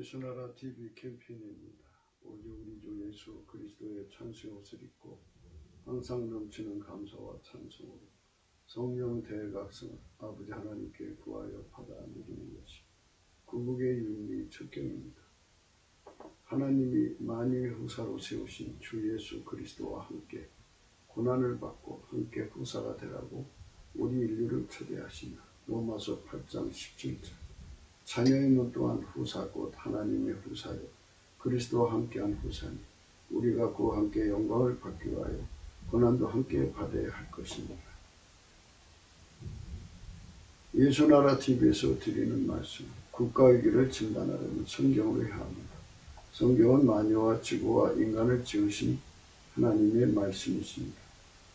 예수나라 TV 캠페인입니다. 오직 우리 주 예수 그리스도의 찬송의 옷을 입고 항상 넘치는 감사와 찬송으로 성령 대각성을 아버지 하나님께 구하여 받아 누리는 것이 구국의 유미 첩경입니다. 하나님이 만유의 후사로 세우신 주 예수 그리스도와 함께 고난을 받고 함께 후사가 되라고 우리 인류를 초대하시며 로마서 8장 17절 자녀의 눈 또한 후사 곧 하나님의 후사요 그리스도와 함께한 후사니 우리가 그와 함께 영광을 받기 위하여 고난도 함께 받아야 할 것입니다. 예수나라 TV에서 드리는 말씀 국가위기를 진단하려면 성경으로 해야 합니다. 성경은 만유와 지구와 인간을 지으신 하나님의 말씀이십니다.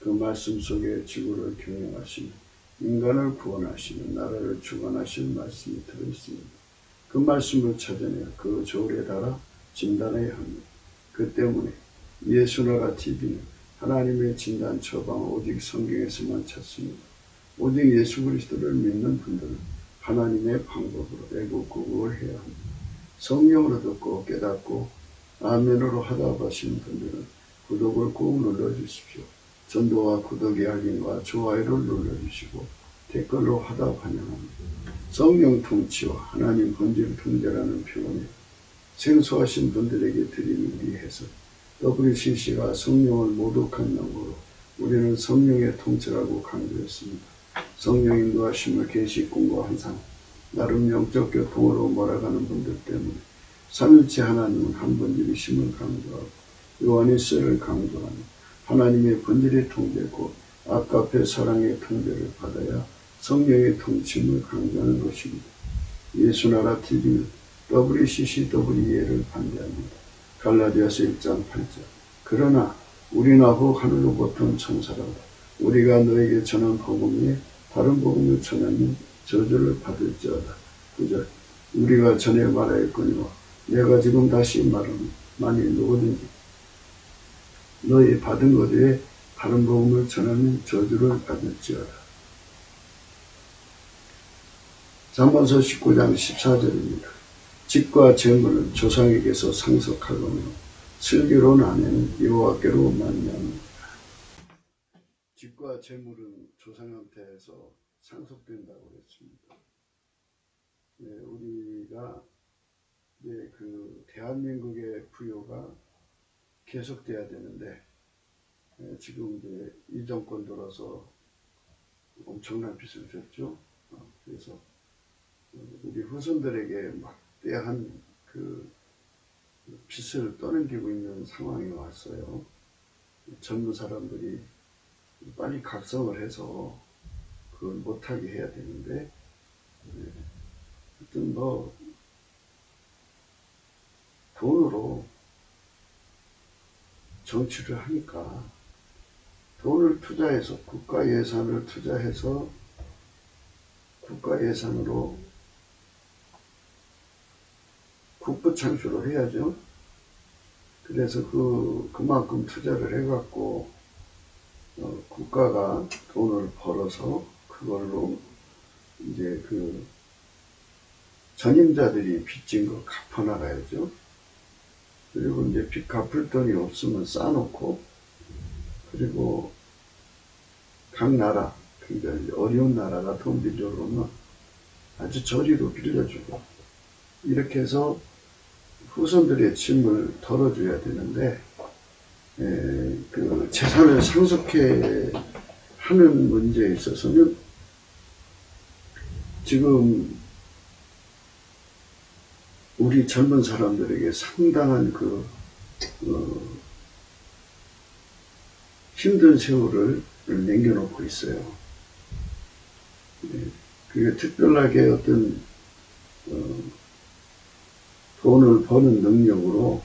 그 말씀 속에 지구를 경영하시며 인간을 구원하시는 나라를 주관하시는 말씀이 들어있습니다. 그 말씀을 찾아내어 그 저울에 달아 진단해야 합니다. 그 때문에 예수나라 TV는 하나님의 진단 처방을 오직 성경에서만 찾습니다. 오직 예수 그리스도를 믿는 분들은 하나님의 방법으로 애국구국을 해야 합니다. 성령으로 듣고 깨닫고 아멘으로 하답하시는 분들은 구독을 꾹 눌러주십시오. 전도와 구독의 알림과 좋아요를 눌러주시고 댓글로 하답 환영합니다. 성령 통치와 하나님 본질 통제라는 표현에 생소하신 분들에게 드리는 이 해석 WCC가 성령을 모독한 용어로 우리는 성령의 통치라고 강조했습니다. 성령 인도하심을 계시 공부한 상 나름 영적 교통으로 몰아가는 분들 때문에 삼일체 하나님은 한 본질이심을 강조하고 요한일서를 강조하는 하나님의 본질의 통제고 아까페 사랑의 통제를 받아야 성령의 통치임을 강조하는 것입니다. 예수나라 TV는 WCCWE를 반대합니다. 갈라디아서 1장 8절 그러나 우리나 혹 하늘로부터 온 천사라도 우리가 너에게 전한 복음에 다른 복음을 전하면 저주를 받을지어다. 9절 우리가 전에 말하였거니와 내가 지금 다시 말하는 만일 누구든지 너희 받은 것 외에 다른 복음을 전하면 저주를 받을지어다. 잠언서 19장 14절입니다. 집과 재물은 조상에게서 상속하거며 슬기로운 아내는 여호와께로 말미암습니다. 집과 재물은 조상한테서 상속된다고 했습니다. 네, 우리가 그 대한민국의 부요가 계속돼야 되는데 지금 이제 이 정권 들어서 엄청난 빚을 졌죠. 그래서 우리 후손들에게 막대한 그 빚을 떠넘기고 있는 상황이 왔어요. 젊은 사람들이 빨리 각성을 해서 그걸 못하게 해야 되는데 하여튼 뭐 돈으로 정치를 하니까 돈을 투자해서 국가 예산을 투자해서 국가 예산으로 국부 창출을 해야죠. 그래서 그만큼 투자를 해갖고 국가가 돈을 벌어서 그걸로 이제 그 전임자들이 빚진 거 갚아나가야죠. 그리고 이제 빚 갚을 돈이 없으면 싸놓고 그리고 각 나라 그러니까 어려운 나라가 돈 빌려오면 아주 저리로 빌려주고 이렇게 해서 후손들의 짐을 덜어줘야 되는데 그 재산을 상속해 하는 문제에 있어서는 지금 우리 젊은 사람들에게 상당한 힘든 세월을 남겨놓고 있어요. 그게 특별하게 어떤 돈을 버는 능력으로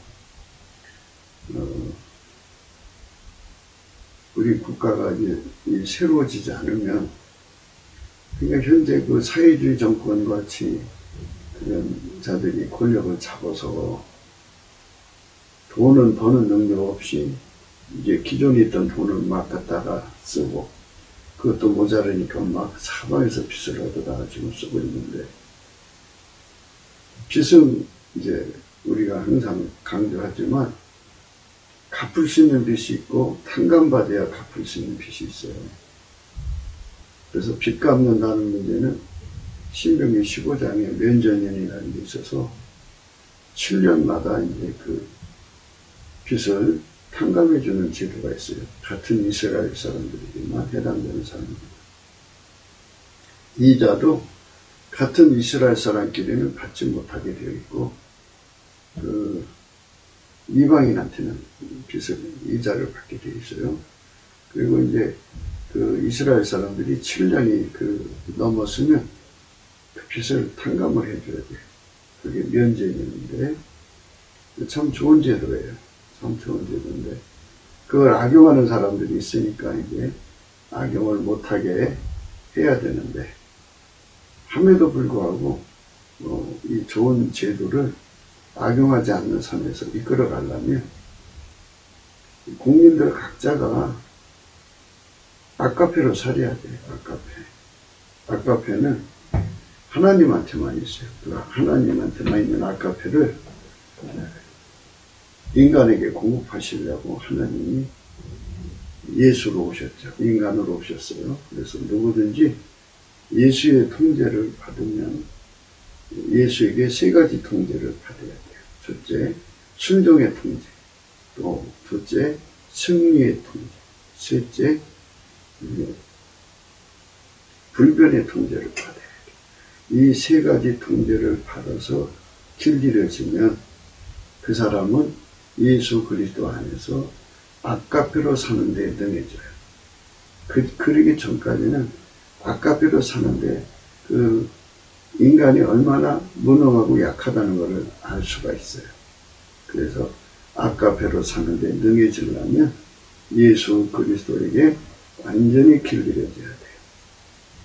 우리 국가가 이제 새로워지지 않으면 그러니까 현재 그 사회주의 정권 같이 그런 자들이 권력을 잡아서 돈은 버는 능력 없이 이제 기존에 있던 돈을 막 갖다가 쓰고 그것도 모자라니까 막 사방에서 빚을 얻어다가 지금 쓰고 있는데 빚은 이제 우리가 항상 강조하지만 갚을 수 있는 빚이 있고 탕감받아야 갚을 수 있는 빚이 있어요. 그래서 빚 갚는다는 문제는 신명기 15장에 면전년이라는 게 있어서 7년마다 이제 그 빚을 탕감해주는 제도가 있어요. 같은 이스라엘 사람들에게만 해당되는 사람들. 이자도 같은 이스라엘 사람끼리는 받지 못하게 되어 있고, 그 이방인한테는 빚을, 이자를 받게 되어 있어요. 그리고 이제 그 이스라엘 사람들이 7년이 넘었으면 그 빚을 탕감을 해줘야 돼요. 그게 면제인인데, 참 좋은 제도예요. 참 좋은 제도인데, 그걸 악용하는 사람들이 있으니까 이제 악용을 못하게 해야 되는데, 함에도 불구하고 이 좋은 제도를 악용하지 않는 선에서 이끌어 가려면 국민들 각자가 아까페로 살아야 돼요. 아까페는 하나님한테만 있어요. 그 하나님한테만 있는 아까페를 인간에게 공급하시려고 하나님이 예수로 오셨죠. 인간으로 오셨어요. 그래서 누구든지 예수의 통제를 받으면 예수에게 세 가지 통제를 받아야 돼요. 첫째, 순종의 통제. 또 둘째, 승리의 통제. 셋째, 불변의 통제를 받아야 돼요. 이 세 가지 통제를 받아서 길들여지면 그 사람은 예수 그리스도 안에서 아까페로 사는 데 능해져요. 그러기 전까지는 아까페로 사는데 그 인간이 얼마나 무능하고 약하다는 것을 알 수가 있어요. 그래서 아까페로 사는데 능해지려면 예수 그리스도에게 완전히 길들여져야 돼요.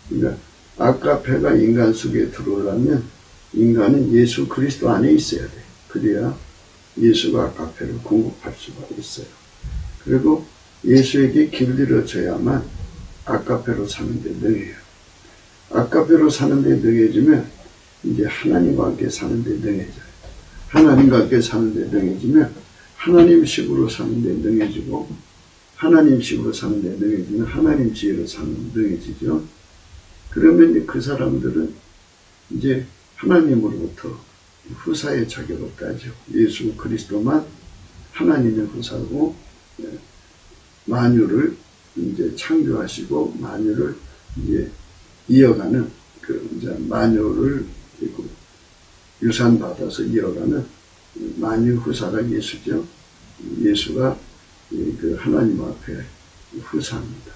그러니까 아까페가 인간 속에 들어오려면 인간은 예수 그리스도 안에 있어야 돼요. 그래야 예수가 아까페를 공급할 수가 있어요. 그리고 예수에게 길들여져야만 아까페로 사는데 능해요. 아까페로 사는데 능해지면 이제 하나님과 함께 사는데 능해져요. 하나님과 함께 사는데 능해지면 하나님식으로 사는데 능해지고, 하나님식으로 사는데 능해지면 하나님 지혜로 사는데 능해지죠. 그러면 이제 그 사람들은 이제 하나님으로부터 후사의 자격을 따죠. 예수 그리스도만 하나님의 후사고, 만유를 이제 창조하시고 만유를 이제 이어가는 이제 만유를 유산받아서 이어가는 만유 후사가 예수죠. 예수가 그 하나님 앞에 후사입니다.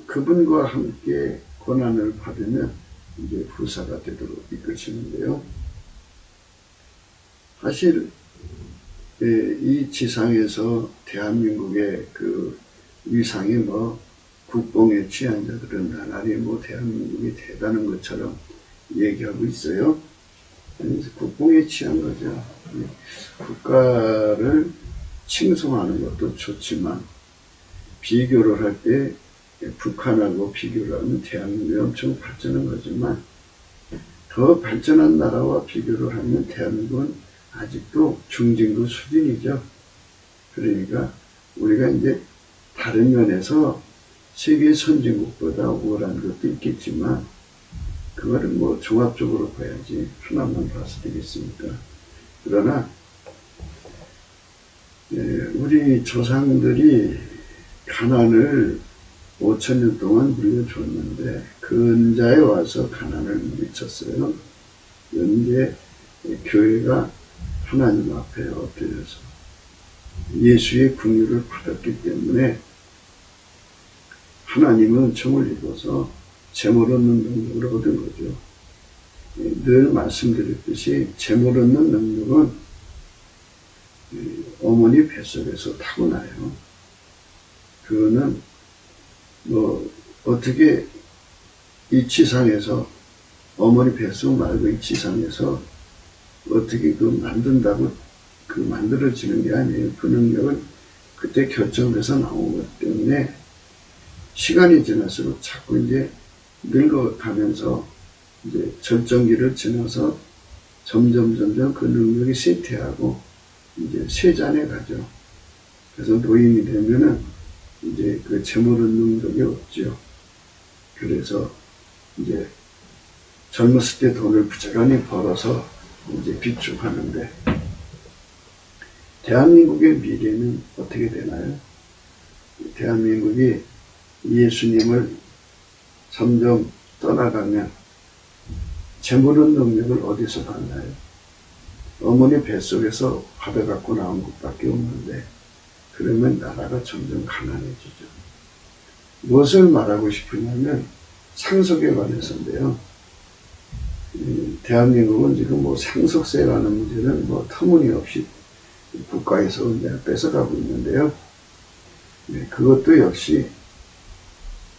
그분과 함께 고난을 받으면 이제 후사가 되도록 이끄시는데요. 사실 이 지상에서 대한민국의 그 위상이 국뽕에 취한 자들은 나날이 대한민국이 대단한 것처럼 얘기하고 있어요. 그래서 국뽕에 취한 거죠. 국가를 칭송하는 것도 좋지만 비교를 할 때 북한하고 비교를 하면 대한민국이 엄청 발전한 거지만 더 발전한 나라와 비교를 하면 대한민국은 아직도 중진국 수준이죠. 그러니까 우리가 이제 다른 면에서 세계 선진국보다 우월한 것도 있겠지만 그거를 종합적으로 봐야지 하나만 봐서 되겠습니까? 그러나 우리 조상들이 가난을 5,000년 동안 물려줬는데 근자에 와서 가난을 미쳤어요. 그런데 교회가 하나님 앞에 엎드려서 예수의 긍휼을 받았기 때문에 하나님은 정을 입어서 재물 얻는 능력을 얻은 거죠. 늘 말씀드렸듯이 재물 얻는 능력은 어머니 뱃속에서 타고나요. 그거는 어떻게 이 지상에서 어머니 뱃속 말고 이 지상에서 어떻게 만든다고 만들어지는 게 아니에요. 그 능력은 그때 결정돼서 나온 것 때문에 시간이 지날수록 자꾸 이제 늙어가면서 이제 절정기를 지나서 점점 그 능력이 쇠퇴하고 이제 쇠잔에 가죠. 그래서 노인이 되면은 이제 그 재물은 능력이 없죠. 그래서 이제 젊었을 때 돈을 부지런히 벌어서 이제 비축하는데, 대한민국의 미래는 어떻게 되나요? 대한민국이 예수님을 점점 떠나가면 재물은 능력을 어디서 받나요? 어머니 뱃속에서 받아갖고 나온 것밖에 없는데, 그러면 나라가 점점 가난해지죠. 무엇을 말하고 싶으냐면 상속에 관해서인데요. 대한민국은 지금 뭐 상속세라는 문제는 뭐 터무니없이 국가에서 뺏어가고 있는데요. 그것도 역시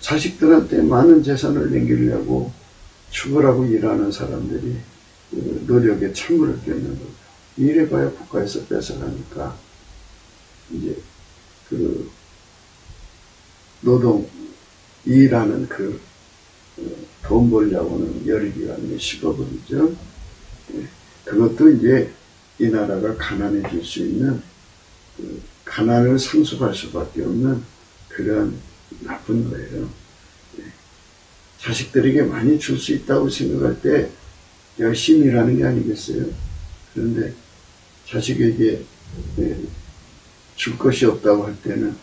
자식들한테 많은 재산을 남기려고 추구하고 일하는 사람들이 노력에 찬물을 끼얹는 거죠. 이래봐야 국가에서 뺏어가니까 이제 그 노동 일하는 그 돈 벌려고는 열의가 식어버리죠. 그것도 이제 이 나라가 가난해질 수 있는, 가난을 상속할 수밖에 없는 그런 나쁜 거예요. 자식들에게 많이 줄 수 있다고 생각할 때 열심히 일하는 게 아니겠어요? 그런데 자식에게 줄 것이 없다고 할 때는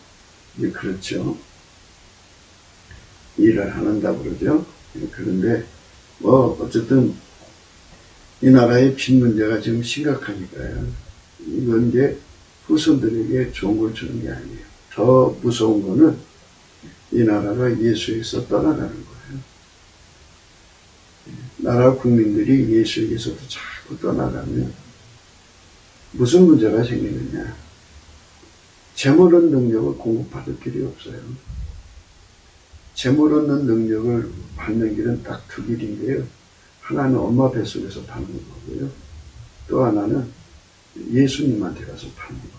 이제 그렇죠. 일을 안 한다고 그러죠. 그런데 뭐 어쨌든 이 나라의 빚 문제가 지금 심각하니까요. 이건 이제 후손들에게 좋은 걸 주는 게 아니에요. 더 무서운 거는 이 나라가 예수에서 떠나가는 거예요. 나라 국민들이 예수에게서도 자꾸 떠나가면 무슨 문제가 생기느냐. 재물 얻는 능력을 공급받을 길이 없어요. 재물 얻는 능력을 받는 길은 딱 두 길인데요. 하나는 엄마 뱃속에서 받는 거고요. 또 하나는 예수님한테 가서 받는 거예요.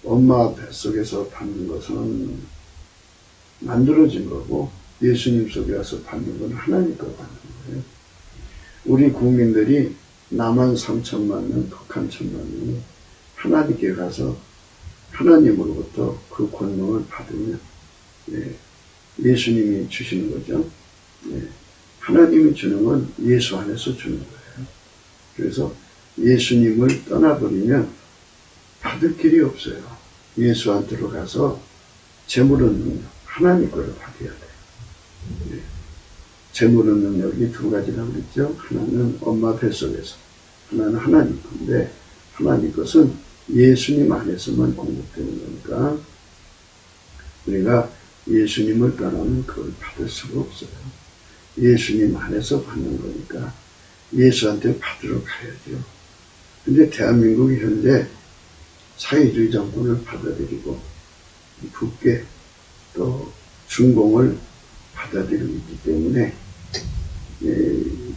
엄마 뱃속에서 받는 것은 만들어진 거고, 예수님 속에 가서 받는 건 하나님 거 받는 거예요. 우리 국민들이 남한 3천만 명, 북한 1천만 명이 하나님께 가서 하나님으로부터 그 권능을 받으면 예수님이 주시는 거죠. 하나님이 주는 건 예수 안에서 주는 거예요. 그래서 예수님을 떠나버리면 받을 길이 없어요. 예수한테로 가서 재물 얻는 능력, 하나님 걸 받아야 돼요. 재물 얻는 능력이 두 가지라고 그랬죠. 하나는 엄마 뱃속에서, 하나는 하나님 건데, 하나님 것은 예수님 안에서만 공급되는 거니까 우리가 예수님을 떠나면 그걸 받을 수가 없어요. 예수님 안에서 받는 거니까 예수한테 받으러 가야죠. 근데 대한민국이 현재 사회주의 정권을 받아들이고 국계 또 중공을 받아들이고 있기 때문에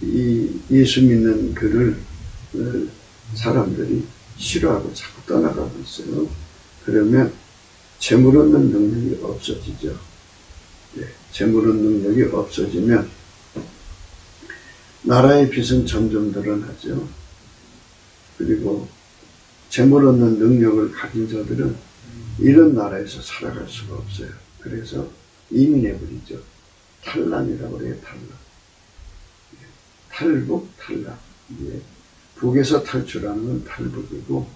이 예수 믿는 그를 사람들이 싫어하고 자꾸 떠나가고 있어요. 그러면 재물 얻는 능력이 없어지죠. 재물 얻는 능력이 없어지면 나라의 빚은 점점 늘어나죠. 그리고 재물 얻는 능력을 가진 자들은 이런 나라에서 살아갈 수가 없어요. 그래서 이민해버리죠. 탈남이라고 그래요. 탈북, 탈남. 북에서 탈출하는 건 탈북이고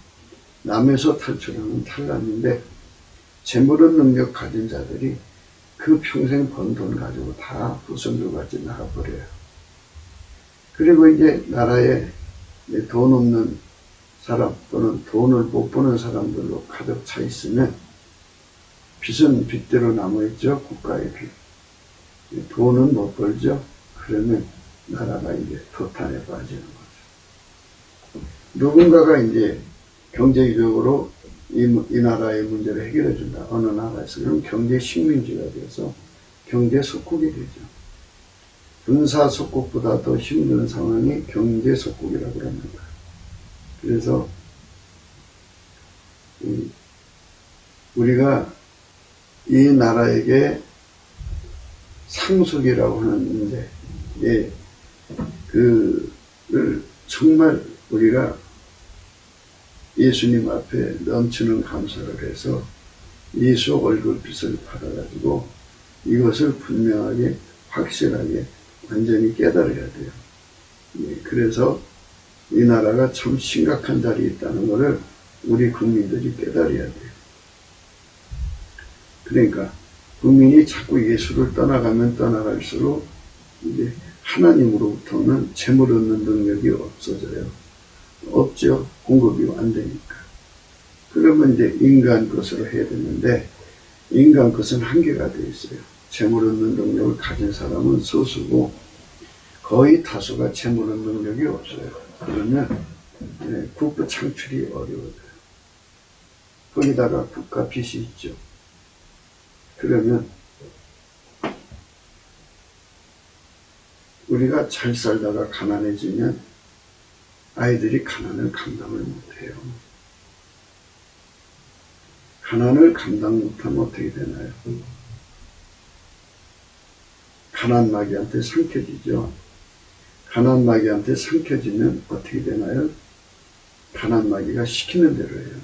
남에서 탈출하는 건 탈남인데, 재물 얻는 능력 가진 자들이 그 평생 번 돈 가지고 다 후손들까지 나가버려요. 그리고 이제 나라에 돈 없는 사람 또는 돈을 못 버는 사람들로 가득 차 있으면 빚은 빚대로 남아있죠. 국가의 빚. 돈은 못 벌죠. 그러면 나라가 이제 도탄에 빠지는 거죠. 누군가가 이제 경제적으로 이 나라의 문제를 해결해 준다. 어느 나라에서. 그럼 경제 식민지가 돼서 경제 속국이 되죠. 군사 속국보다 더 힘든 상황이 경제 속국이라고 합니다. 그래서 우리가 이 나라에게 상속이라고 하는 문제, 그를 정말 우리가 예수님 앞에 넘치는 감사를 해서 예수 얼굴빛을 받아가지고 이것을 분명하게 확실하게 완전히 깨달아야 돼요. 그래서 이 나라가 참 심각한 자리에 있다는 것을 우리 국민들이 깨달아야 돼요. 그러니까 국민이 자꾸 예수를 떠나가면 떠나갈수록 이제 하나님으로부터는 재물 얻는 능력이 없어져요. 없죠. 공급이 안 되니까. 그러면 이제 인간 것으로 해야 되는데 인간 것은 한계가 되어 있어요. 재물 얻는 능력을 가진 사람은 소수고 거의 다수가 재물 얻는 능력이 없어요. 그러면 국부 창출이 어려워져요. 거기다가 국가 빚이 있죠. 그러면 우리가 잘 살다가 가난해지면 아이들이 가난을 감당을 못해요. 가난을 감당 못하면 어떻게 되나요? 가난마귀한테 삼켜지죠. 가난마귀한테 삼켜지면 어떻게 되나요? 가난마귀가 시키는 대로 해요.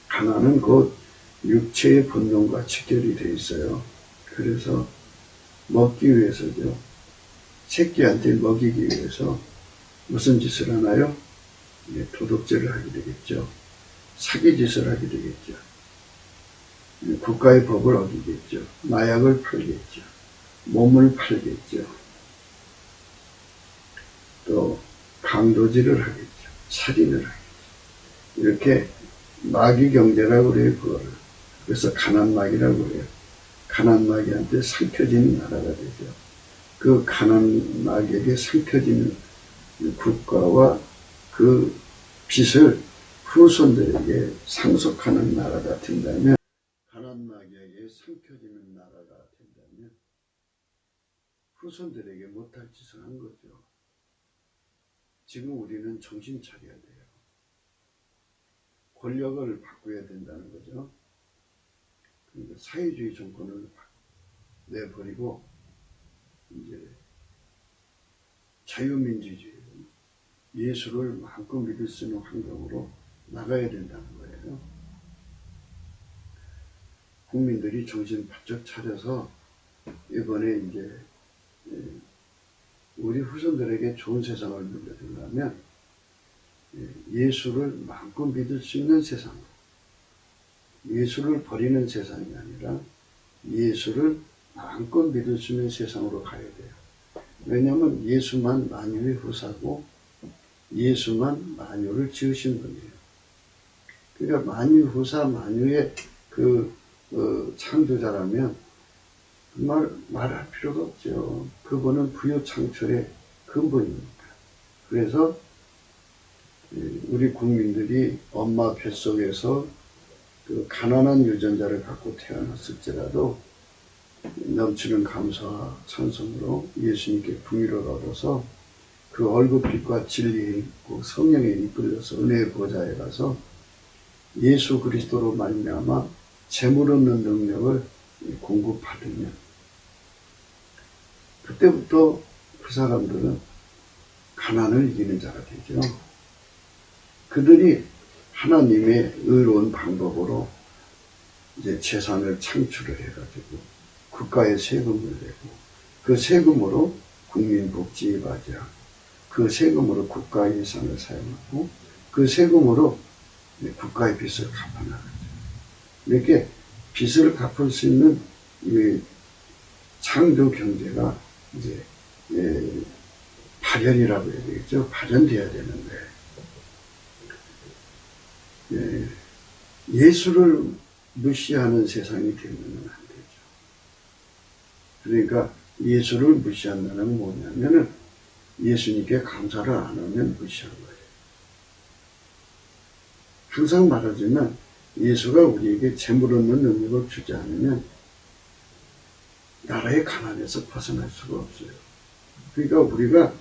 가난은 곧 육체의 본능과 직결이 되어 있어요. 그래서 먹기 위해서죠. 새끼한테 먹이기 위해서 무슨 짓을 하나요? 도둑질을 하게 되겠죠. 사기짓을 하게 되겠죠. 국가의 법을 어기겠죠. 마약을 팔겠죠. 몸을 팔겠죠. 또 강도질을 하겠죠. 살인을 하겠죠. 이렇게 마귀 경제라고 그래요. 그거를. 그래서 가난마귀라고 그래요. 가난마귀한테 삼켜지는 나라가 되죠. 그 가난마귀에게 삼켜지는 국가와 그 빚을 후손들에게 상속하는 나라가 된다면, 가난마귀에게 삼켜지는 나라가 된다면 후손들에게 못할 짓을 한 거죠. 지금 우리는 정신 차려야 돼요. 권력을 바꿔야 된다는 거죠. 그러니까 사회주의 정권을 내버리고 이제 자유민주주의, 예수를 마음껏 믿을 수 있는 환경으로 나가야 된다는 거예요. 국민들이 정신 바짝 차려서 이번에 이제 우리 후손들에게 좋은 세상을 물려주려면 예수를 마음껏 믿을 수 있는 세상, 예수를 버리는 세상이 아니라 예수를 마음껏 믿을 수 있는 세상으로 가야 돼요. 왜냐하면 예수만 만유의 후사고 예수만 만유를 지으신 분이에요. 그러니까 만유 후사, 만유의 창조자라면 정말 말할 필요가 없죠. 그분은 부유 창출의 근본이니까. 그래서 우리 국민들이 엄마 뱃속에서 그 가난한 유전자를 갖고 태어났을지라도 넘치는 감사와 찬송으로 예수님께 긍휼을 얻어서 그 얼굴빛과 진리에 있고 성령에 이끌려서 은혜의 보좌에 가서 예수 그리스도로 말미암아 재물 얻는 능력을 공급받으면 그때부터 그 사람들은 가난을 이기는 자가 되죠. 그들이 하나님의 의로운 방법으로 이제 재산을 창출을 해가지고 국가에 세금을 내고 그 세금으로 국민복지에 맞이하고 그 세금으로 국가 예산을 사용하고 그 세금으로 국가의 빚을 갚아나가죠. 이렇게 빚을 갚을 수 있는 이 창조 경제가 이제 발현이라고 해야 되겠죠. 발현돼야 되는데 예수를 무시하는 세상이 되면 안 되죠. 그러니까 예수를 무시한다는 건 뭐냐면은 예수님께 감사를 안 하면 무시한 거예요. 항상 말하지만 예수가 우리에게 재물 얻는 능력을 주지 않으면 나라의 가난에서 벗어날 수가 없어요. 그러니까 우리가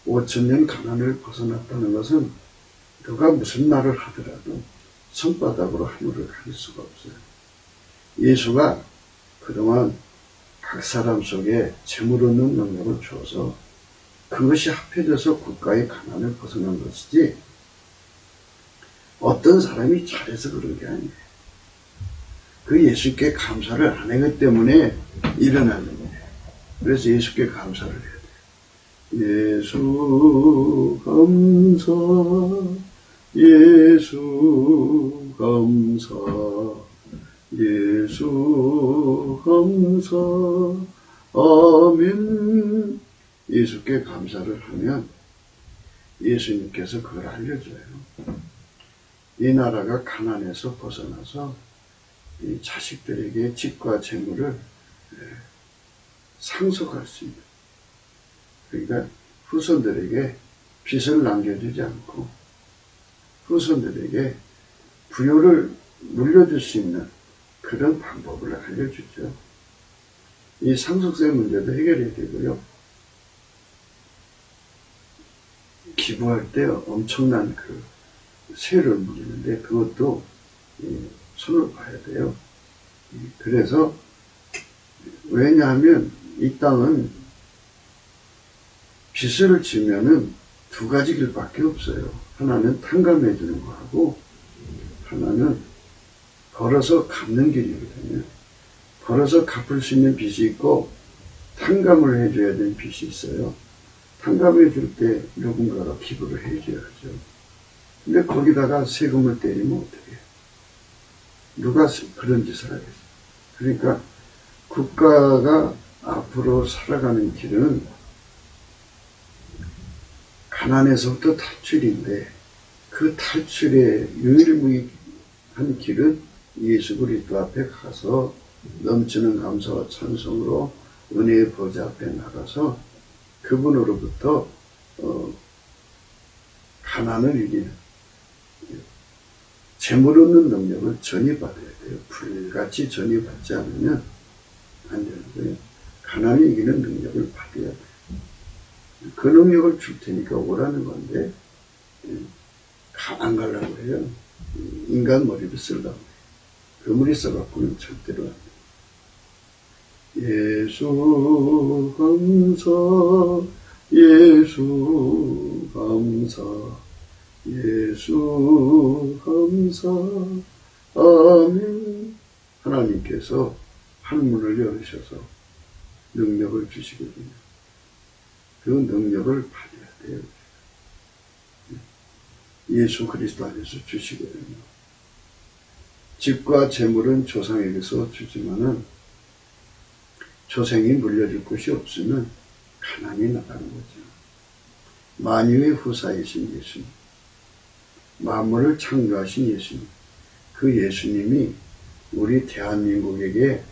5,000년 가난을 벗어났다는 것은 누가 무슨 말을 하더라도 손바닥으로 하늘을 가릴 수가 없어요. 예수가 그동안 각 사람 속에 재물 얻는 능력을 줘서 그것이 합해져서 국가의 가난을 벗어난 것이지 어떤 사람이 잘해서 그런 게 아니에요. 그 예수께 감사를 안 했기 때문에 일어나는 거예요. 그래서 예수께 감사를 해야 돼요. 예수 감사, 예수 감사, 예수 감사, 아멘. 예수께 감사를 하면 예수님께서 그걸 알려줘요. 이 나라가 가난에서 벗어나서 이 자식들에게 집과 재물을 상속할 수 있는, 그러니까 후손들에게 빚을 남겨두지 않고 후손들에게 부요를 물려줄 수 있는 그런 방법을 알려주죠. 이 상속세 문제도 해결해야 되고요. 기부할 때 엄청난 그 세를 물리는데 그것도 손을 봐야 돼요. 그래서 왜냐하면 이 땅은 빚을 지면은 두 가지 길밖에 없어요. 하나는 탕감해 주는 거하고 하나는 벌어서 갚는 길이거든요. 벌어서 갚을 수 있는 빚이 있고 탕감을 해줘야 되는 빚이 있어요. 탕감해 줄 때 누군가가 기부를 해줘야죠. 근데 거기다가 세금을 때리면 어떡해요? 누가 그런 짓을 하겠어요? 그러니까 국가가 앞으로 살아가는 길은 가난에서부터 탈출인데 그 탈출의 유일무이한 길은 예수 그리스도 앞에 가서 넘치는 감사와 찬송으로 은혜의 보좌 앞에 나가서 그분으로부터 가난을 이기는 재물 얻는 능력을 전이받아야 돼요. 불같이 전이받지 않으면 안 되는 거예요. 가난을 이기는 능력을 받아야 돼요. 그 능력을 줄 테니까 오라는 건데 안 가려고 해요. 인간 머리를 쓰려고 해요. 그 머리 써갖고는 절대로 안 돼요. 예수 감사, 예수 감사, 예수 감사, 아멘. 하나님께서 한문을 열으셔서 능력을 주시거든요. 그 능력을 받아야 돼요. 예수 그리스도 안에서 주시거든요. 집과 재물은 조상에게서 주지만은 조상이 물려줄 곳이 없으면 가난이 나가는 거죠. 만유의 후사이신 예수님, 만물을 창조하신 예수님, 그 예수님이 우리 대한민국에게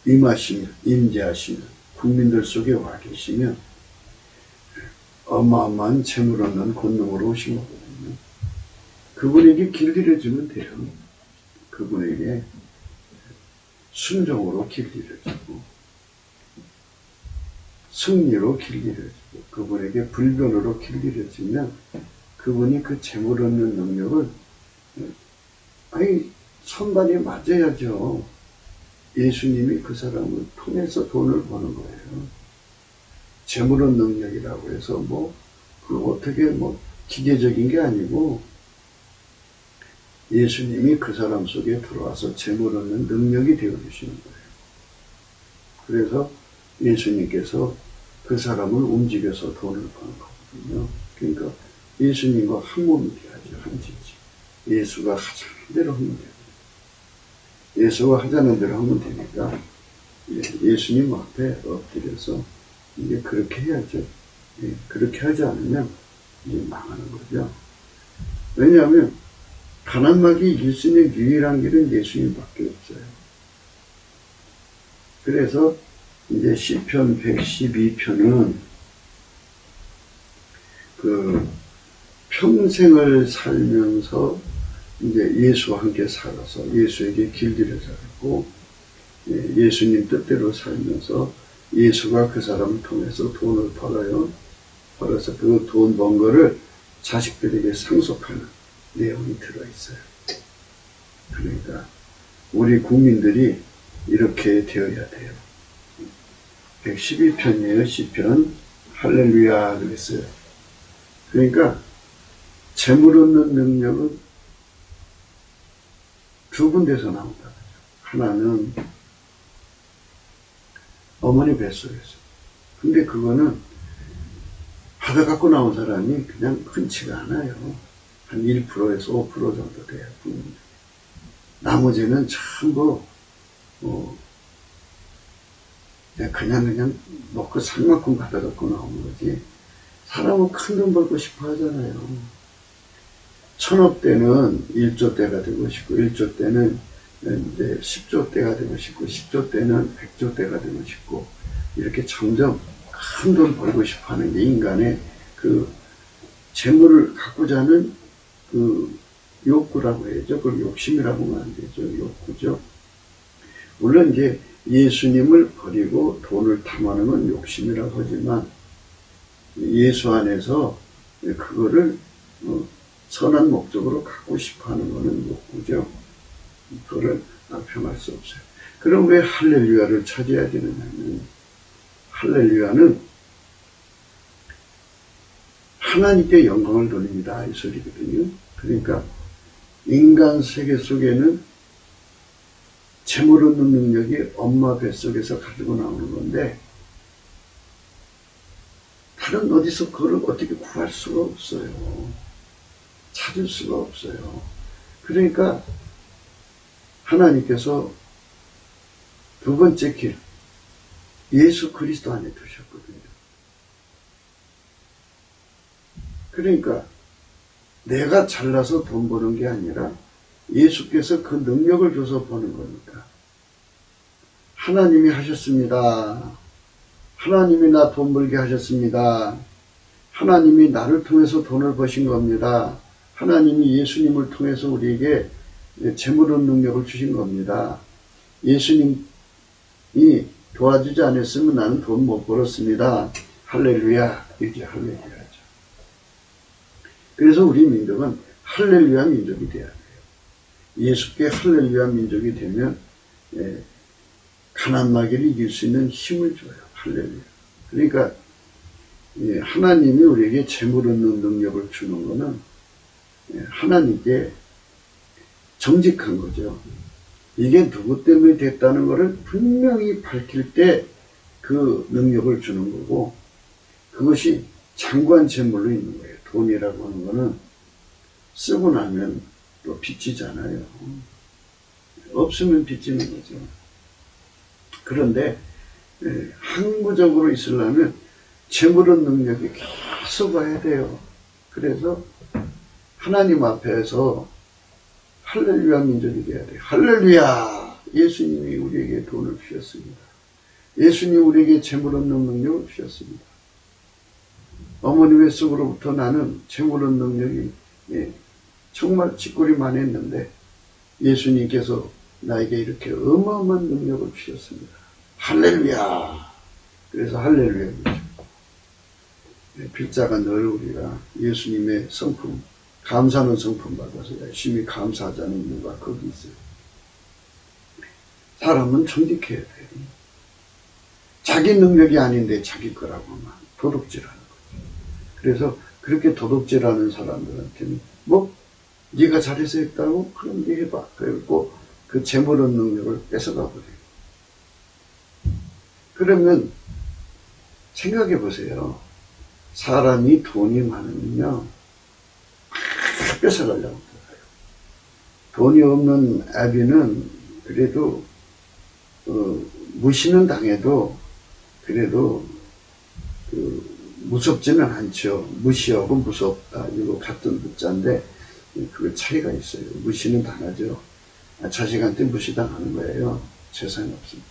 임하시면, 임재하시면, 국민들 속에 와 계시면 어마어마한 재물 얻는 권능으로 오신 거거든요. 그분에게 길들여주면 돼요. 그분에게 순종으로 길들여주고 승리로 길들여주고 그분에게 불변으로 길들여주면 그분이 그 재물 얻는 능력을 선발이 맞아야죠. 예수님이 그 사람을 통해서 돈을 버는 거예요. 재물 얻는 능력이라고 해서 그 어떻게 기계적인 게 아니고 예수님이 그 사람 속에 들어와서 재물 얻는 능력이 되어주시는 거예요. 그래서 예수님께서 그 사람을 움직여서 돈을 버는 거거든요. 그러니까 예수님과 한 몸이 돼야죠. 한 집지. 예수가 하자는 대로 하면 돼요. 예수가 하자는 대로 하면 되니까 예수님 앞에 엎드려서 이제 그렇게 해야죠. 그렇게 하지 않으면 이제 망하는 거죠. 왜냐하면 가난하게 이길 수 있는 유일한 길은 예수님밖에 없어요. 그래서 이제 시편 112편은 그 평생을 살면서 이제 예수와 함께 살아서 예수에게 길들여졌고 예수님 뜻대로 살면서 예수가 그 사람을 통해서 돈을 벌어요. 벌어서 그 돈 번 거를 자식들에게 상속하는 내용이 들어있어요. 그러니까 우리 국민들이 이렇게 되어야 돼요. 112편이에요. 시편. 할렐루야 그랬어요. 그러니까 재물 얻는 능력은 두 군데서 나온다. 하나는 어머니 뱃속에서. 근데 그거는 받아갖고 나온 사람이 그냥 흔치가 않아요. 한 1%에서 5% 정도 돼요. 나머지는 전부 그냥 먹고 살 만큼 받아갖고 나오는 거지. 사람은 큰 돈 벌고 싶어 하잖아요. 1000억 때는 1조 때가 되고 싶고, 1조 때는 이제 10조 때가 되고 싶고, 10조 때는 100조 때가 되고 싶고, 이렇게 점점 큰 돈 벌고 싶어 하는 게 인간의 그 재물을 갖고자 하는 그 욕구라고 해야죠. 그걸 욕심이라고 하면 안 되죠. 욕구죠. 물론 이제 예수님을 버리고 돈을 탐하는 건 욕심이라고 하지만 예수 안에서 그거를 선한 목적으로 갖고 싶어 하는 것은 욕구죠. 그거를 평할 수 없어요. 그럼 왜 할렐루야를 찾아야 되느냐면, 할렐루야는 하나님께 영광을 돌립니다. 이 소리거든요. 그러니까 인간 세계 속에는 재물 얻는 능력이 엄마 뱃속에서 가지고 나오는 건데, 다른 어디서 그걸 어떻게 구할 수가 없어요. 찾을 수가 없어요. 그러니까 하나님께서 두 번째 길, 예수 그리스도 안에 두셨거든요. 그러니까 내가 잘나서 돈 버는 게 아니라 예수께서 그 능력을 줘서 버는 거니까. 하나님이 하셨습니다. 하나님이 나 돈 벌게 하셨습니다. 하나님이 나를 통해서 돈을 버신 겁니다. 하나님이 예수님을 통해서 우리에게 재물 얻는 능력을 주신 겁니다. 예수님이 도와주지 않았으면 나는 돈 못 벌었습니다. 할렐루야. 이렇게 할렐루야죠. 그래서 우리 민족은 할렐루야 민족이 돼야 돼요. 예수께 할렐루야 민족이 되면 가난마귀를 이길 수 있는 힘을 줘요. 할렐루야. 그러니까 하나님이 우리에게 재물 얻는 능력을 주는 것은 하나님께 정직한 거죠. 이게 누구 때문에 됐다는 것을 분명히 밝힐 때 그 능력을 주는 거고, 그것이 장관 재물로 있는 거예요. 돈이라고 하는 거는 쓰고 나면 또 빚지잖아요. 없으면 빚지는 거죠. 그런데 항구적으로 있으려면 재물 얻는 능력이 계속 와야 돼요. 그래서 하나님 앞에서 할렐루야 민족이 돼야 돼요. 할렐루야! 예수님이 우리에게 돈을 주셨습니다. 예수님이 우리에게 재물 얻는 능력을 주셨습니다. 어머니 뱃속으로부터 나는 재물 얻는 능력이 정말 쥐꼬리만 했는데 예수님께서 나에게 이렇게 어마어마한 능력을 주셨습니다. 할렐루야! 그래서 할렐루야죠. 필자가 늘 우리가 예수님의 성품, 감사하는 성품 받아서 열심히 감사하자는 이유가 거기 있어요. 사람은 정직해야 돼요. 자기 능력이 아닌데 자기 거라고 하면 도둑질하는 거죠. 그래서 그렇게 도둑질하는 사람들한테는 네가 잘해서 했다고? 그럼 네 해봐. 그리고 그 재물 얻는 능력을 뺏어가 버려요. 그러면 생각해 보세요. 사람이 돈이 많으면요 뺏어가려고 들어요. 돈이 없는 아비는 그래도 무시는 당해도 그래도 무섭지는 않죠. 무시하고 무섭다 이거 같은 문자인데 그 차이가 있어요. 무시는 당하죠. 자식한테 무시당하는 거예요. 재산이 없습니다.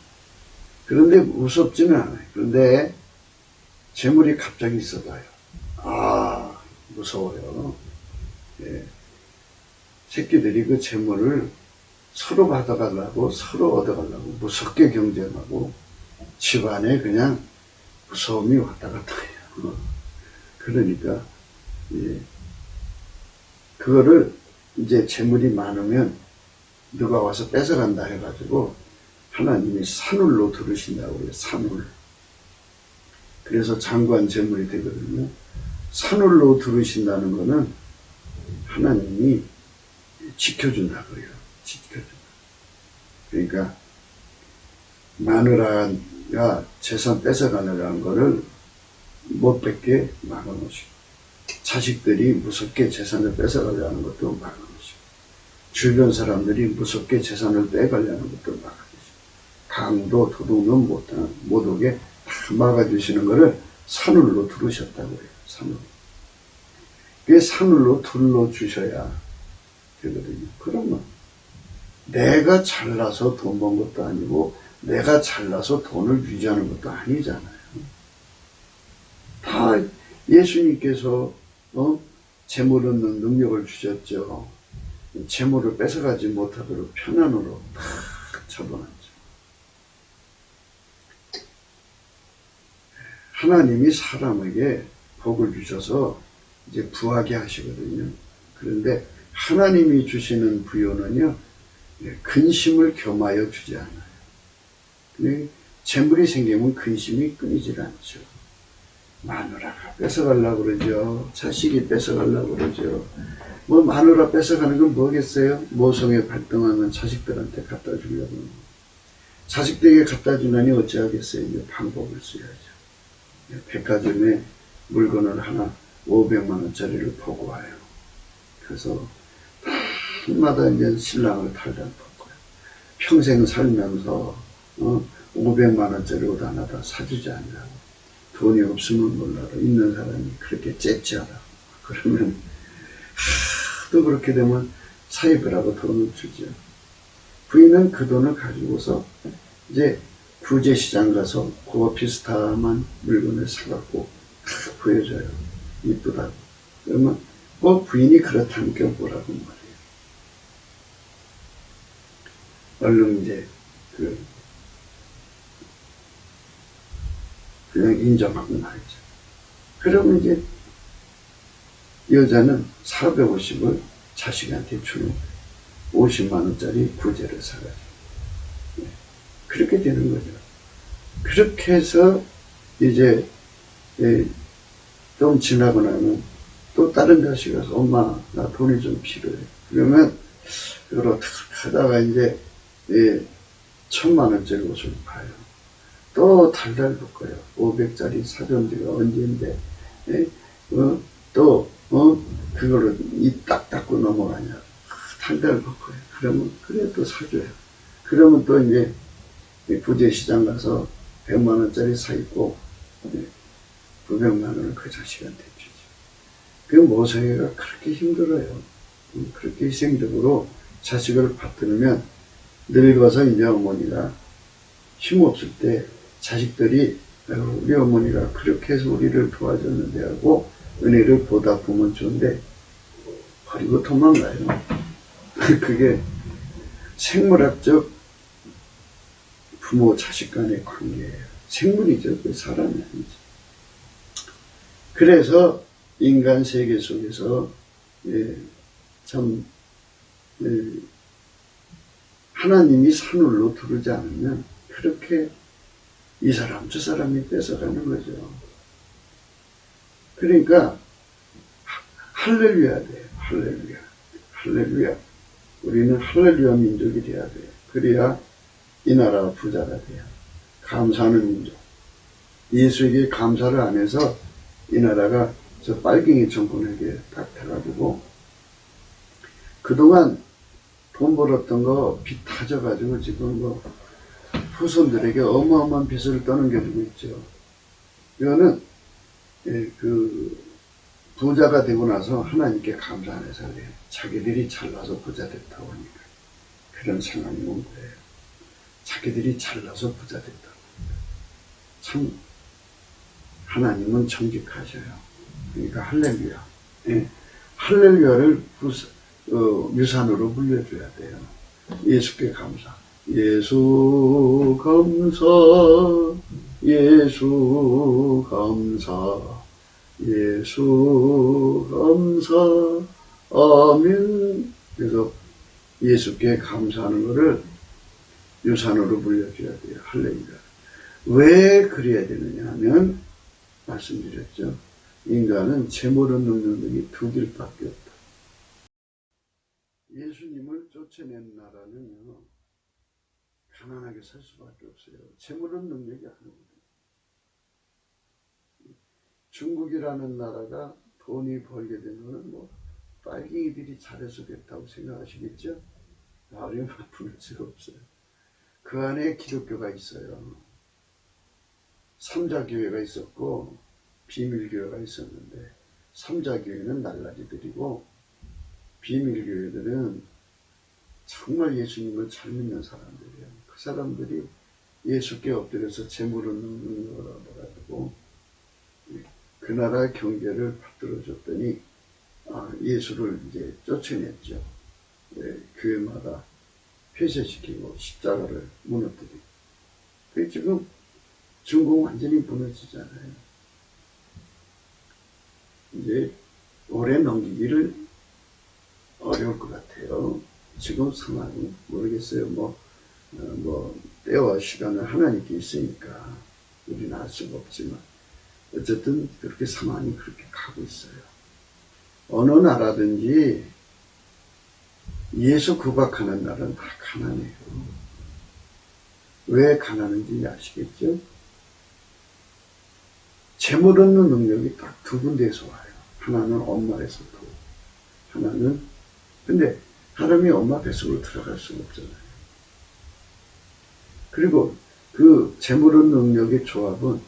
그런데 무섭지는 않아요. 그런데 재물이 갑자기 있어봐요. 무서워요. 새끼들이 그 재물을 서로 받아가려고 서로 얻어가려고 무섭게 경쟁하고 집안에 그냥 무서움이 왔다 갔다 해요. 그러니까 그거를 이제 재물이 많으면 누가 와서 뺏어간다 해가지고 하나님이 산울로 들으신다고 해요. 산울. 그래서 장관 제물이 되거든요. 산울로 두르신다는 것은 하나님이 지켜준다고요. 지켜준다. 그러니까 마누라가 재산 뺏어가느라는 것을 못 뺏게 막아놓으시고, 자식들이 무섭게 재산을 뺏어가려는 것도 막아놓으시고, 주변 사람들이 무섭게 재산을 빼가려는 것도 막아주시고, 강도 도둑놈 못 오게 다 막아주시는 것을 산울로 두르셨다고 해요. 산울로. 그게 산울로 둘러주셔야 되거든요. 그러면 내가 잘나서 돈 번 것도 아니고 내가 잘나서 돈을 유지하는 것도 아니잖아요. 다 예수님께서 재물 얻는 능력을 주셨죠. 재물을 뺏어가지 못하도록 편안으로 다 접어놨죠. 하나님이 사람에게 복을 주셔서 이제 부하게 하시거든요. 그런데 하나님이 주시는 부요는요, 근심을 겸하여 주지 않아요. 재물이 생기면 근심이 끊이질 않죠. 마누라가 뺏어가려고 그러죠. 자식이 뺏어가려고 그러죠. 뭐 마누라 뺏어가는 건 뭐겠어요? 모성애 발동하는 자식들한테 갖다 주려고. 자식들에게 갖다 주려니 어찌하겠어요? 이제 방법을 써야죠. 백화점에 물건을 하나 500만 원짜리를 보고 와요. 그래서 해마다 이제 신랑을 탈달 벗고요. 평생 살면서 500만 원짜리 옷 하나 다 사주지 않냐고. 돈이 없으면 몰라도 있는 사람이 그렇게 째째하다. 그러면 또 그렇게 되면 사입을 하고 돈을 주죠. 부인은 그 돈을 가지고서 이제 구제시장 가서 그거 비슷한 물건을 사갖고 보여줘요. 이쁘다고. 그러면 부인이 그렇다는 게 뭐라고 말해요. 얼른 이제 그냥 인정하고 말이죠. 그러면 이제 여자는 450을 자식한테 주는 거예요. 50만 원짜리 구제를 사가지고. 그렇게 되는 거죠. 그렇게 해서 이제 좀 지나고 나면 또 다른 자식이 와서 엄마 나 돈이 좀 필요해. 그러면 그걸 어떻게 하다가 이제 1000만 원짜리 옷을 봐요. 또 달달 붙어요. 500짜리 사준 지가 언제인데 그거를 입 딱 닫고 넘어가냐. 달달 붙어요. 그러면 그래 또 사줘요. 그러면 또 이제 부재시장 가서 100만 원짜리 사 입고 900만 원을 그 자식한테 주죠. 그 모성애가 그렇게 힘들어요. 그렇게 희생적으로 자식을 받들으면 늙어서 이제 어머니가 힘없을 때 자식들이 우리 어머니가 그렇게 해서 우리를 도와줬는데 하고 은혜를 보답하면 좋은데 버리고 도망가요. 그게 생물학적 부모 자식 간의 관계예요. 생물이죠. 그 사람이 아니죠. 그래서 인간 세계 속에서 참 하나님이 산울로 두르지 않으면 그렇게 이 사람 저 사람이 뺏어가는 거죠. 그러니까 할렐루야 돼요. 할렐루야. 할렐루야. 우리는 할렐루야 민족이 돼야 돼요. 그래야 이 나라 부자가 돼요. 감사하는 민족. 예수에게 감사를 안 해서 이 나라가 저 빨갱이 정권에게 딱 돼가지고 그동안 돈 벌었던 거 빚 다 져가지고 지금 후손들에게 어마어마한 빚을 떠넘겨주고 있죠. 이거는 부자가 되고 나서 하나님께 감사 안 해서 그래요. 자기들이 잘나서 부자 됐다고 하니까 그런 상황이 온 거예요. 자기들이 잘나서 부자 됐다고 하니까 참 하나님은 정직하셔요. 그러니까 할렐루야. 할렐루야를 유산으로 물려줘야 돼요. 예수께 감사. 예수 감사, 예수 감사, 예수 감사, 아멘. 그래서 예수께 감사하는 것을 유산으로 물려줘야 돼요. 할렐루야. 왜 그래야 되느냐 하면 말씀드렸죠. 인간은 재물 얻는 능력이 두 길밖에 없다. 예수님을 쫓아낸 나라는요, 가난하게 살 수밖에 없어요. 재물 얻는 능력이 아니거든요. 중국이라는 나라가 돈이 벌게 되면 뭐 빨갱이들이 잘해서 됐다고 생각하시겠죠? 얼마나 부를 수가 없어요. 그 안에 기독교가 있어요. 삼자교회가 있었고 비밀교회가 있었는데, 삼자교회는 날라리들이고 비밀교회들은 정말 예수님을 잘 믿는 사람들이에요. 그 사람들이 예수께 엎드려서 재물 얻는 능력을 얻어가지고 그 나라 경제를 받들어줬더니 예수를 이제 쫓아냈죠. 교회마다 폐쇄시키고 십자가를 무너뜨리고. 그 지금 중국 완전히 무너지잖아요. 이제 오래 넘기기를 어려울 것 같아요. 지금 상황이 모르겠어요. 때와 시간은 하나님께 있으니까 우리는 알 수가 없지만 어쨌든 그렇게 상황이 그렇게 가고 있어요. 어느 나라든지 예수 구박하는 나라는 다 가난해요. 왜 가난한지 아시겠죠? 재물 얻는 능력이 딱 두 군데에서 와요. 하나는 엄마에서부터, 하나는, 근데 사람이 엄마 뱃속으로 들어갈 수가 없잖아요. 그리고 그 재물 얻는 능력의 조합은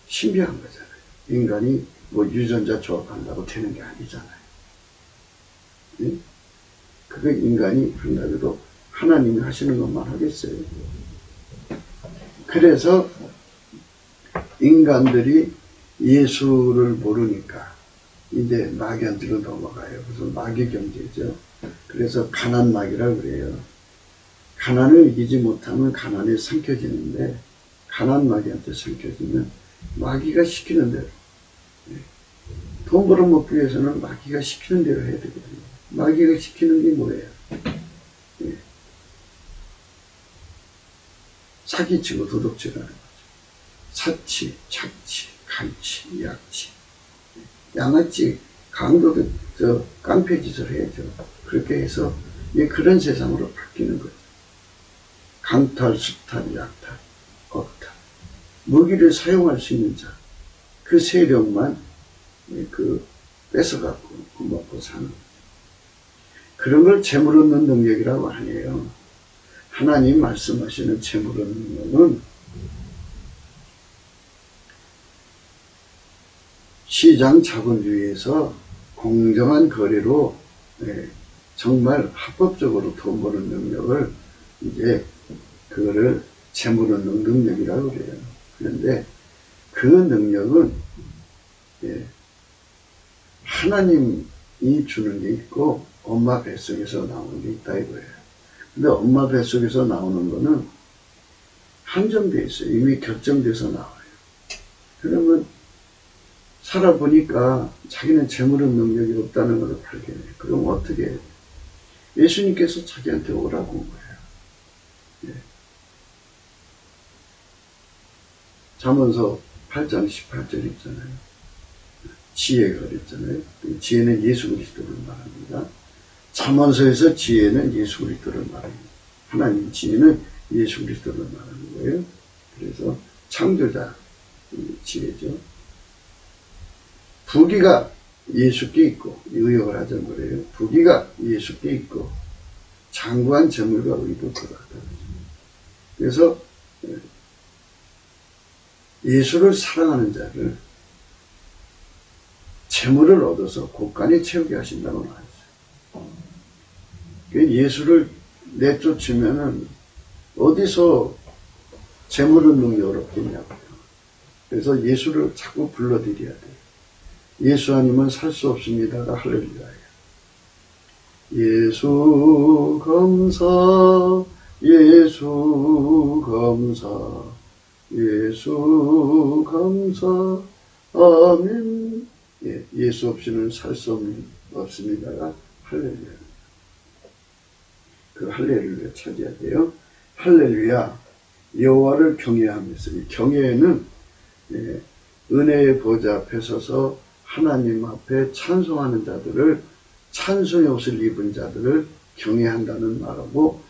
신비한 거잖아요. 인간이 뭐 유전자 조합한다고 되는 게 아니잖아요. 예? 그거 인간이 한다고도 하나님이 하시는 것만 하겠어요. 그래서 인간들이 예수를 모르니까 이제 마귀한테로 넘어가요. 그래서 마귀 경제죠. 그래서 가난 마귀라고 그래요. 가난을 이기지 못하면 가난에 삼켜지는데, 가난 마귀한테 삼켜지면 마귀가 시키는 대로, 돈 벌어먹기 위해서는 마귀가 시키는 대로 해야 되거든요. 마귀가 시키는 게 뭐예요? 사기치고 도둑질하는 거죠. 사치, 착취, 간치, 약치, 양아치, 강도도 깡패짓을 해야죠. 그렇게 해서 그런 세상으로 바뀌는 거죠. 강탈, 수탈, 약탈, 억탈, 무기를 사용할 수 있는 자, 그 세력만 뺏어갖고 먹고 사는 거죠. 그런 걸 재물 얻는 능력이라고 하네요. 하나님 말씀하시는 재물 얻는 능력은 시장 자본주의에서 공정한 거래로 정말 합법적으로 돈 버는 능력을 이제 그거를 재물 얻는 능력이라고 그래요. 그런데 그 능력은 하나님이 주는 게 있고 엄마 뱃속에서 나오는 게 있다 이거예요. 근데 엄마 뱃속에서 나오는 거는 한정되어 있어요. 이미 결정돼서 나와요. 그러면 살아보니까 자기는 재물 얻는 능력이 없다는 걸 발견해. 그럼 어떻게 해요? 예수님께서 자기한테 오라고 온 거예요. 잠언서 8장 18절 있잖아요. 지혜가 그랬잖아요. 지혜는 예수 그리스도를 말합니다. 잠언서에서 지혜는 예수 그리스도를 말합니다. 하나님 지혜는 예수 그리스도를 말하는 거예요. 그래서 창조자 지혜죠. 부귀가 예수께 있고, 의역을 하자는 거예요. 부귀가 예수께 있고 장구한 재물과 의도 들어갔다. 그래서 예수를 사랑하는 자를 재물을 얻어서 곳간에 채우게 하신다고 나왔어요. 예수를 내쫓으면은 어디서 재물을 능력을 얻겠냐고요. 그래서 예수를 자꾸 불러드려야 돼요. 예수 아니면 살 수 없습니다가 할렐루야예요. 예수 감사, 예수 감사, 예수 감사, 아멘. 예수 없이는 살 수 없습니다가 할렐루야. 그 할렐루야 찾아야 돼요. 할렐루야, 여호와를 경외하면서. 경외는 은혜의 보좌 앞에 서서 하나님 앞에 찬송하는 자들을, 찬송의 옷을 입은 자들을 경외한다는 말하고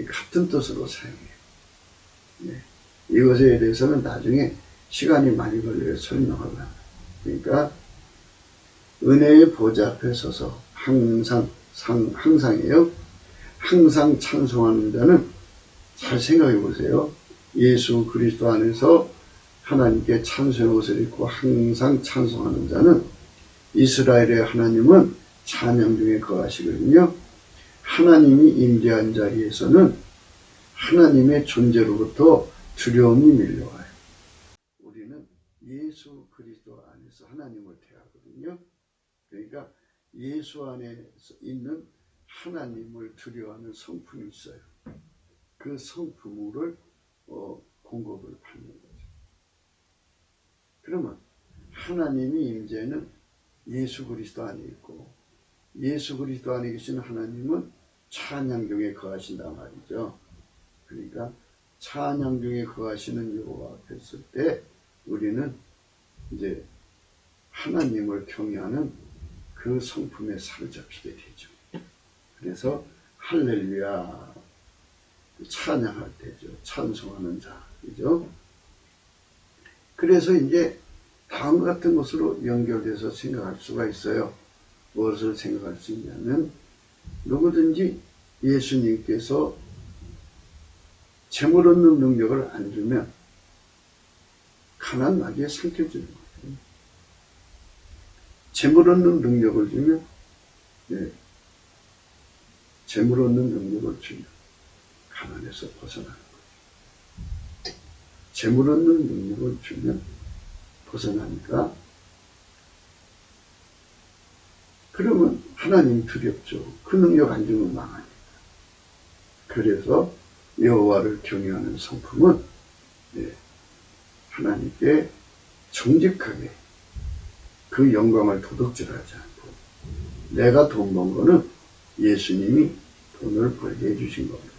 같은 뜻으로 사용해요. 네. 이것에 대해서는 나중에 시간이 많이 걸려서 설명하고요. 그러니까 은혜의 보좌 앞에 서서 항상이에요. 항상 찬송하는 자는, 잘 생각해 보세요. 예수 그리스도 안에서 하나님께 찬송의 옷을 입고 항상 찬송하는 자는, 이스라엘의 하나님은 찬양 중에 거하시거든요. 하나님이 임재한 자리에서는 하나님의 존재로부터 두려움이 밀려와요. 우리는 예수 그리스도 안에서 하나님을 대하거든요. 그러니까 예수 안에 있는 하나님을 두려워하는 성품이 있어요. 그 성품을 공급을 받는 거죠. 그러면 하나님이 임재는 예수 그리스도 안에 있고, 예수 그리스도 안에 계신 하나님은 찬양 중에 거하신단 말이죠. 그러니까 찬양 중에 거하시는 여호와 앞에 있을 때 우리는 이제 하나님을 경외하는 그 성품에 사로잡히게 되죠. 그래서 할렐루야 찬양할 때죠. 찬송하는 자, 그죠? 그래서 이제 다음 같은 것으로 연결돼서 생각할 수가 있어요. 무엇을 생각할 수 있냐면, 누구든지 예수님께서 재물 얻는 능력을 안 주면 가난하게 삼켜주는 거예요. 재물 얻는 능력을 주면, 재물 얻는 능력을 주면 가난에서 벗어나는 거죠. 재물 얻는 능력을 주면 벗어나니까, 그러면 하나님 두렵죠. 그 능력 안 주면 망하니까. 그래서 여호와를 경외하는 성품은 하나님께 정직하게 그 영광을 도둑질하지 않고, 내가 돈 번 거는 예수님이 돈을 벌게 해주신 겁니다.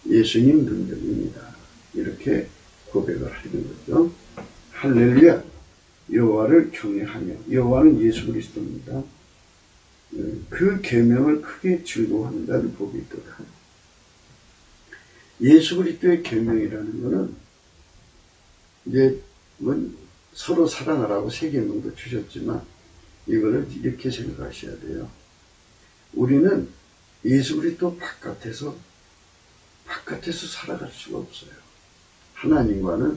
예수님 능력입니다. 이렇게 고백을 하는 거죠. 할렐루야. 여호와를 경외하며, 여호와는 예수 그리스도입니다. 그 계명을 크게 즐거워한다는 복이 있도다. 예수 그리스도의 계명이라는 것은 이제 서로 사랑하라고 세 계명도 주셨지만, 이거를 이렇게 생각하셔야 돼요. 우리는 예수 그리스도 바깥에서 살아갈 수가 없어요. 하나님과는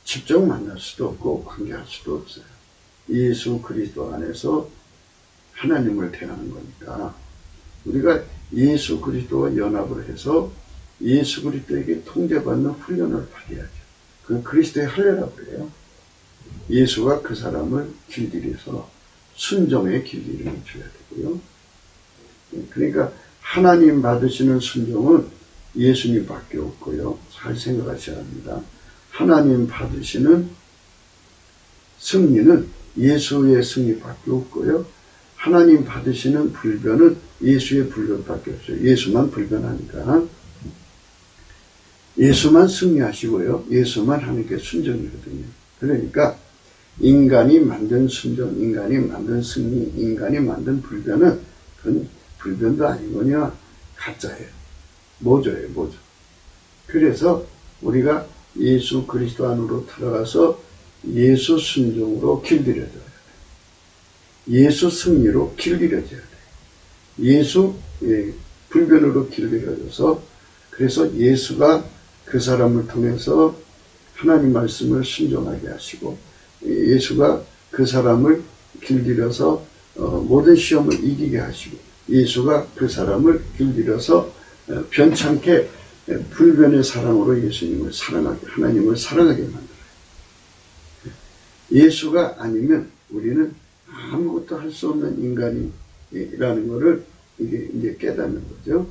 직접 만날 수도 없고 관계할 수도 없어요. 예수 그리스도 안에서 하나님을 대하는 거니까, 우리가 예수 그리스도와 연합을 해서 예수 그리스도에게 통제받는 훈련을 받아야죠. 그 그리스도의 할례라고 그래요. 예수가 그 사람을 길들여서 순종의 길들임을 줘야 되고요. 그러니까 하나님 받으시는 순종은 예수님밖에 없고요. 잘 생각하셔야 합니다. 하나님 받으시는 승리는 예수의 승리밖에 없고요. 하나님 받으시는 불변은 예수의 불변밖에 없어요. 예수만 불변하니까. 예수만 승리하시고요. 예수만 하나님께 순종이거든요. 그러니까 인간이 만든 순종, 인간이 만든 승리, 인간이 만든 불변은 그건 불변도 아니거냐 가짜예요. 모조예요, 모조. 그래서 우리가 예수 그리스도 안으로 들어가서 예수 순종으로 길들여져야 돼요. 예수 승리로 길들여져야 돼요. 예수 불변으로 길들여져서, 그래서 예수가 그 사람을 통해서 하나님 말씀을 순종하게 하시고, 예수가 그 사람을 길들여서 모든 시험을 이기게 하시고, 예수가 그 사람을 길들여서 변창게 불변의 사랑으로 예수님을 사랑하게, 하나님을 사랑하게 만들어요. 예수가 아니면 우리는 아무것도 할 수 없는 인간이라는 것을 이제 깨닫는 거죠.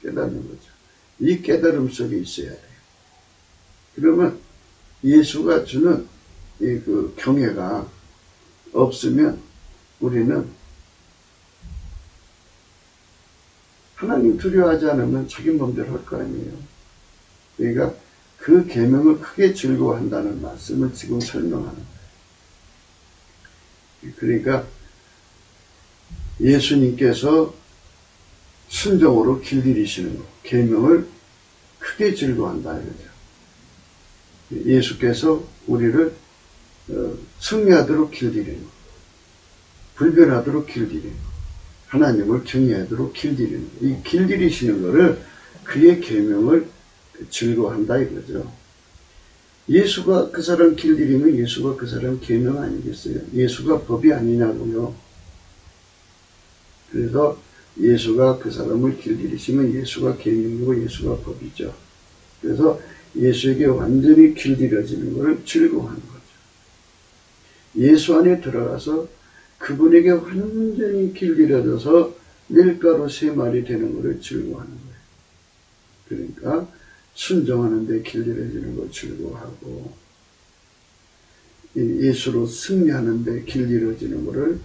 깨닫는 거죠. 이 깨달음 속에 있어야 돼요. 그러면 예수가 주는 그 경외가 없으면 우리는 하나님 두려워하지 않으면 자기 마음대로 할 거 아니에요. 그러니까 그 계명을 크게 즐거워한다는 말씀을 지금 설명하는 거예요. 그러니까 예수님께서 순종으로 길들이시는 것, 계명을 크게 즐거워한다 이거죠. 예수께서 우리를 승리하도록 길들이는 것, 불변하도록 길들이는 것, 하나님을 경외하도록 길들이는 것, 이 길들이시는 것을 그의 계명을 즐거워한다 이거죠. 예수가 그 사람 길들이면 예수가 그 사람 계명 아니겠어요? 예수가 법이 아니냐고요. 그래서 예수가 그 사람을 길들이시면 예수가 계명이고 예수가 법이죠. 그래서 예수에게 완전히 길들여지는 것을 즐거워하는 거죠. 예수 안에 들어가서 그분에게 완전히 길들여져서 밀가루 3마리 되는 것을 즐거워하는 거예요. 그러니까 순종하는 데 길들여지는 걸 즐거워하고 예수로 승리하는 데 길들여지는 것을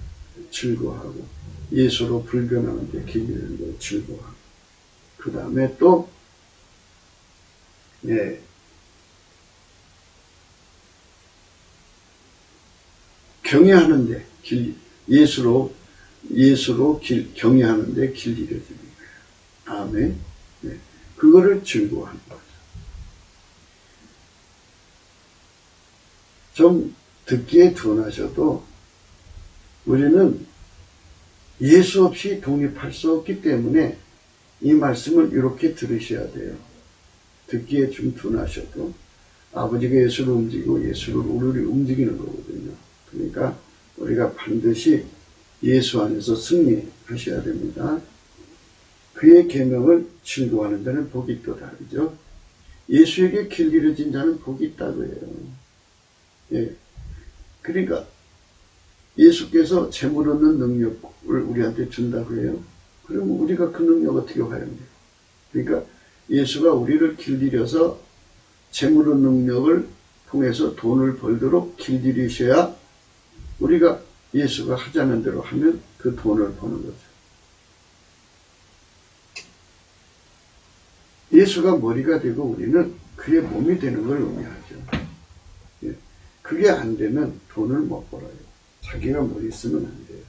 즐거워하고 예수로 불변하는 데 길들여지는 걸 즐거워하고 그 다음에 또 경외하는 데 예수로 경외하는 데 길들여지는 거예요. 아멘. 네. 그거를 즐거워하는 거죠. 좀 듣기에 둔하셔도 우리는 예수 없이 독립할 수 없기 때문에 이 말씀을 이렇게 들으셔야 돼요. 듣기에 좀 둔하셔도 아버지가 예수를 움직이고 예수를 우리를 움직이는 거거든요. 그러니까 우리가 반드시 예수 안에서 승리하셔야 됩니다. 그의 계명을 즐거워하는 자는 복이 있도다. 그죠? 예수에게 길들여진 자는 복이 있다고 해요. 예. 그러니까 예수께서 재물 얻는 능력을 우리한테 준다고 해요. 그러면 우리가 그 능력 어떻게 활용해요? 그러니까 예수가 우리를 길들여서 재물 얻는 능력을 통해서 돈을 벌도록 길들이셔야 우리가 예수가 하자는 대로 하면 그 돈을 버는 거죠. 예수가 머리가 되고 우리는 그의 몸이 되는 걸 의미하죠. 예. 그게 안 되면 돈을 못 벌어요. 자기가 머리 쓰면 안 돼요.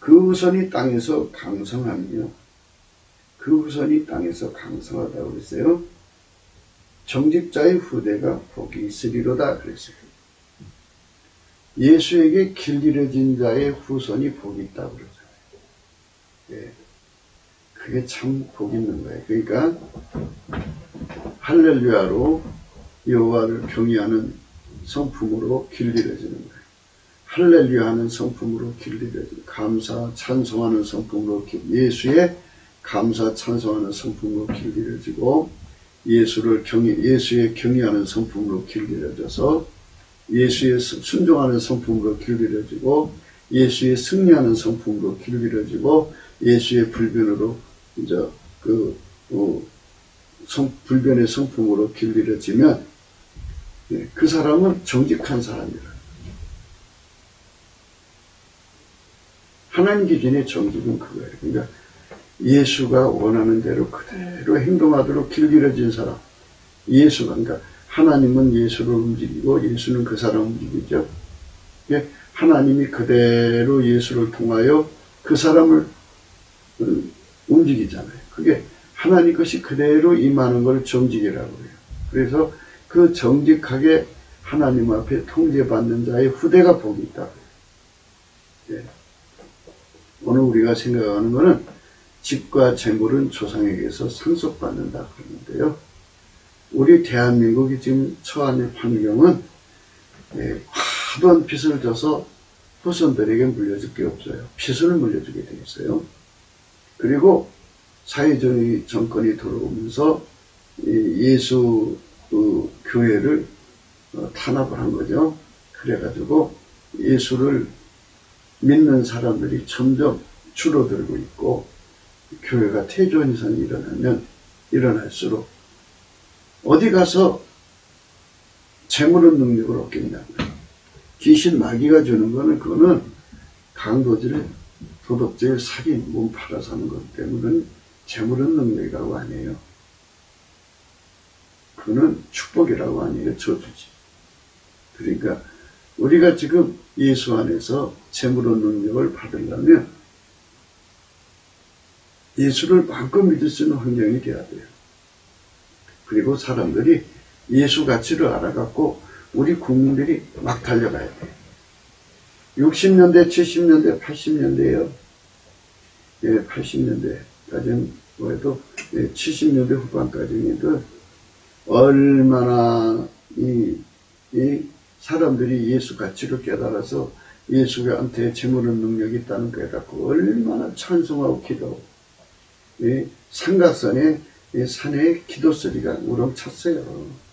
그 후손이 땅에서 강성하며 그 후손이 땅에서 강성하다고 그랬어요. 정직자의 후대가 복이 있으리로다 그랬어요. 예수에게 길들여진 자의 후손이 복이 있다고 그러잖아요. 예. 그게 참 복 있는 거예요. 그러니까 할렐루야로 여호와를 경외하는 성품으로 길들여지는 거예요. 할렐루야 하는 성품으로 길들여지는 감사 찬송하는 성품으로 예수의 감사 찬송하는 성품으로 길들여지고 예수의 경외하는 성품으로 길들여져서 예수의 순종하는 성품으로 길들여지고 예수의 승리하는 성품으로 길들여지고 예수의 불변으로 이제 불변의 성품으로 길들여지면 그 사람은 정직한 사람이라. 하나님 기준의 정직은 그거예요. 그러니까 예수가 원하는 대로 그대로 행동하도록 길들여진 사람. 예수가 그러니까 하나님은 예수를 움직이고 예수는 그 사람을 움직이죠. 하나님이 그대로 예수를 통하여 그 사람을 움직이잖아요. 그게 하나님 것이 그대로 임하는 걸 정직이라고 해요. 그래서 그 정직하게 하나님 앞에 통제받는 자의 후대가 복이 있다고 해요. 예. 오늘 우리가 생각하는 것은 집과 재물은 조상에게서 상속받는다 그러는데요. 우리 대한민국이 지금 처한 환경은 화두한 빚을 져서 후손들에게 물려줄 게 없어요. 빚을 물려주게 돼 있어요. 그리고 사회주의 정권이 들어오면서 예수 교회를 탄압을 한 거죠. 그래가지고 예수를 믿는 사람들이 점점 줄어들고 있고 교회가 태조 현상이 일어날수록 어디 가서 재물은 능력을 얻겠냐고요. 귀신 마귀가 주는 거는 그거는 강도질, 도덕질, 살인, 몸 팔아서 하는 것 때문에 재물은 능력이라고 아니에요. 그거는 축복이라고 아니에요. 저주지. 그러니까 우리가 지금 예수 안에서 재물의 능력을 받으려면 예수를 마음껏 믿을 수 있는 환경이 돼야 돼요. 그리고 사람들이 예수 가치를 알아갖고 우리 국민들이 막 달려가야 돼요. 60년대, 70년대, 80년대에요. 예, 80년대까지는 뭐해도 70년대 후반까지는 얼마나 이 사람들이 예수 가치를 깨달아서 예수한테 재물의 능력이 있다는 걸 깨닫고 얼마나 찬송하고 기도하고 삼각산에 산에 기도 소리가 우렁찼어요.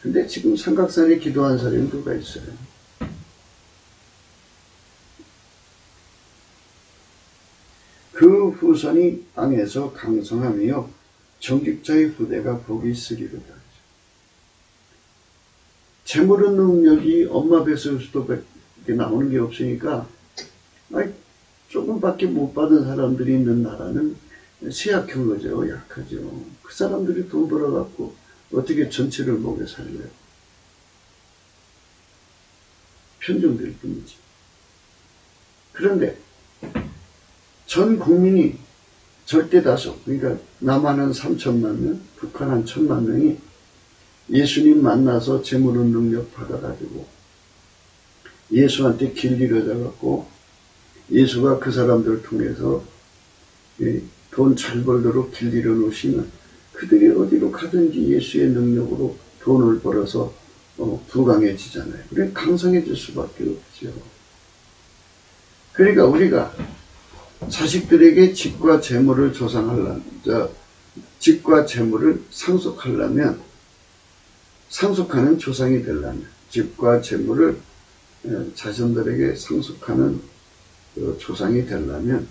근데 지금 삼각산에 기도한 사람이 누가 있어요? 그 후손이 땅에서 강성하며 정직자의 후대가 복이 있으리로다. 재물의 능력이 엄마 뱃속에서도 나오는 게 없으니까 조금밖에 못 받은 사람들이 있는 나라는 쇠약한 거죠. 약하죠. 그 사람들이 돈 벌어갖고 어떻게 전체를 먹여 살려요? 편중될 뿐이지. 그런데 전 국민이 절대 다수, 그러니까 남한은 3천만 명, 북한 한 1,000만 명이 예수님 만나서 재물의 능력 받아가지고 예수한테 길 잃어져갖고 예수가 그 사람들을 통해서 돈 잘 벌도록 길 잃어놓으시면 그들이 어디로 가든지 예수의 능력으로 돈을 벌어서 부강해지잖아요. 그래 강성해질 수밖에 없죠. 그러니까 우리가 자식들에게 집과 재물을 집과 재물을 상속하려면, 상속하는 조상이 되려면, 집과 재물을 자손들에게 상속하는 조상이 되려면,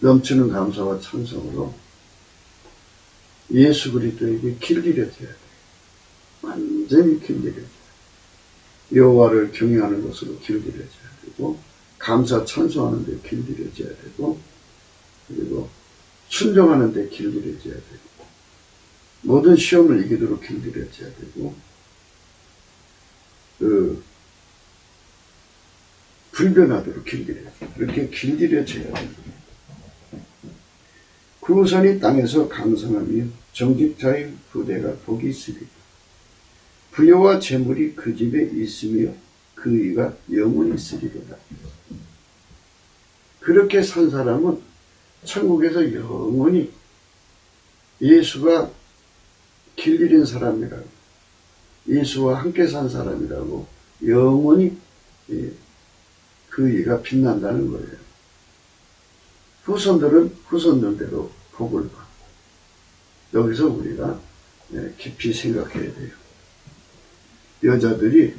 넘치는 감사와 찬송으로 예수 그리스도에게 길들여져야 돼요. 완전히 길들여져야 돼요. 여호와를 경외하는 것으로 길들여져야 되고, 감사 찬송하는 데 길들여져야 되고, 그리고 순종하는 데 길들여져야 되고, 모든 시험을 이기도록 길들여져야 되고, 불변하도록 길들여져야 돼요. 그렇게 길들여져야 돼요. 그 후손이 땅에서 강성하며 정직자의 후대가 복이 있으리라. 부여와 재물이 그 집에 있으며 그 의가 영원히 있으리로다. 그렇게 산 사람은 천국에서 영원히 예수가 길들인 사람이라고, 예수와 함께 산 사람이라고 영원히 그 의가 빛난다는 거예요. 후손들은 후손들대로 복을 받고, 여기서 우리가 깊이 생각해야 돼요. 여자들이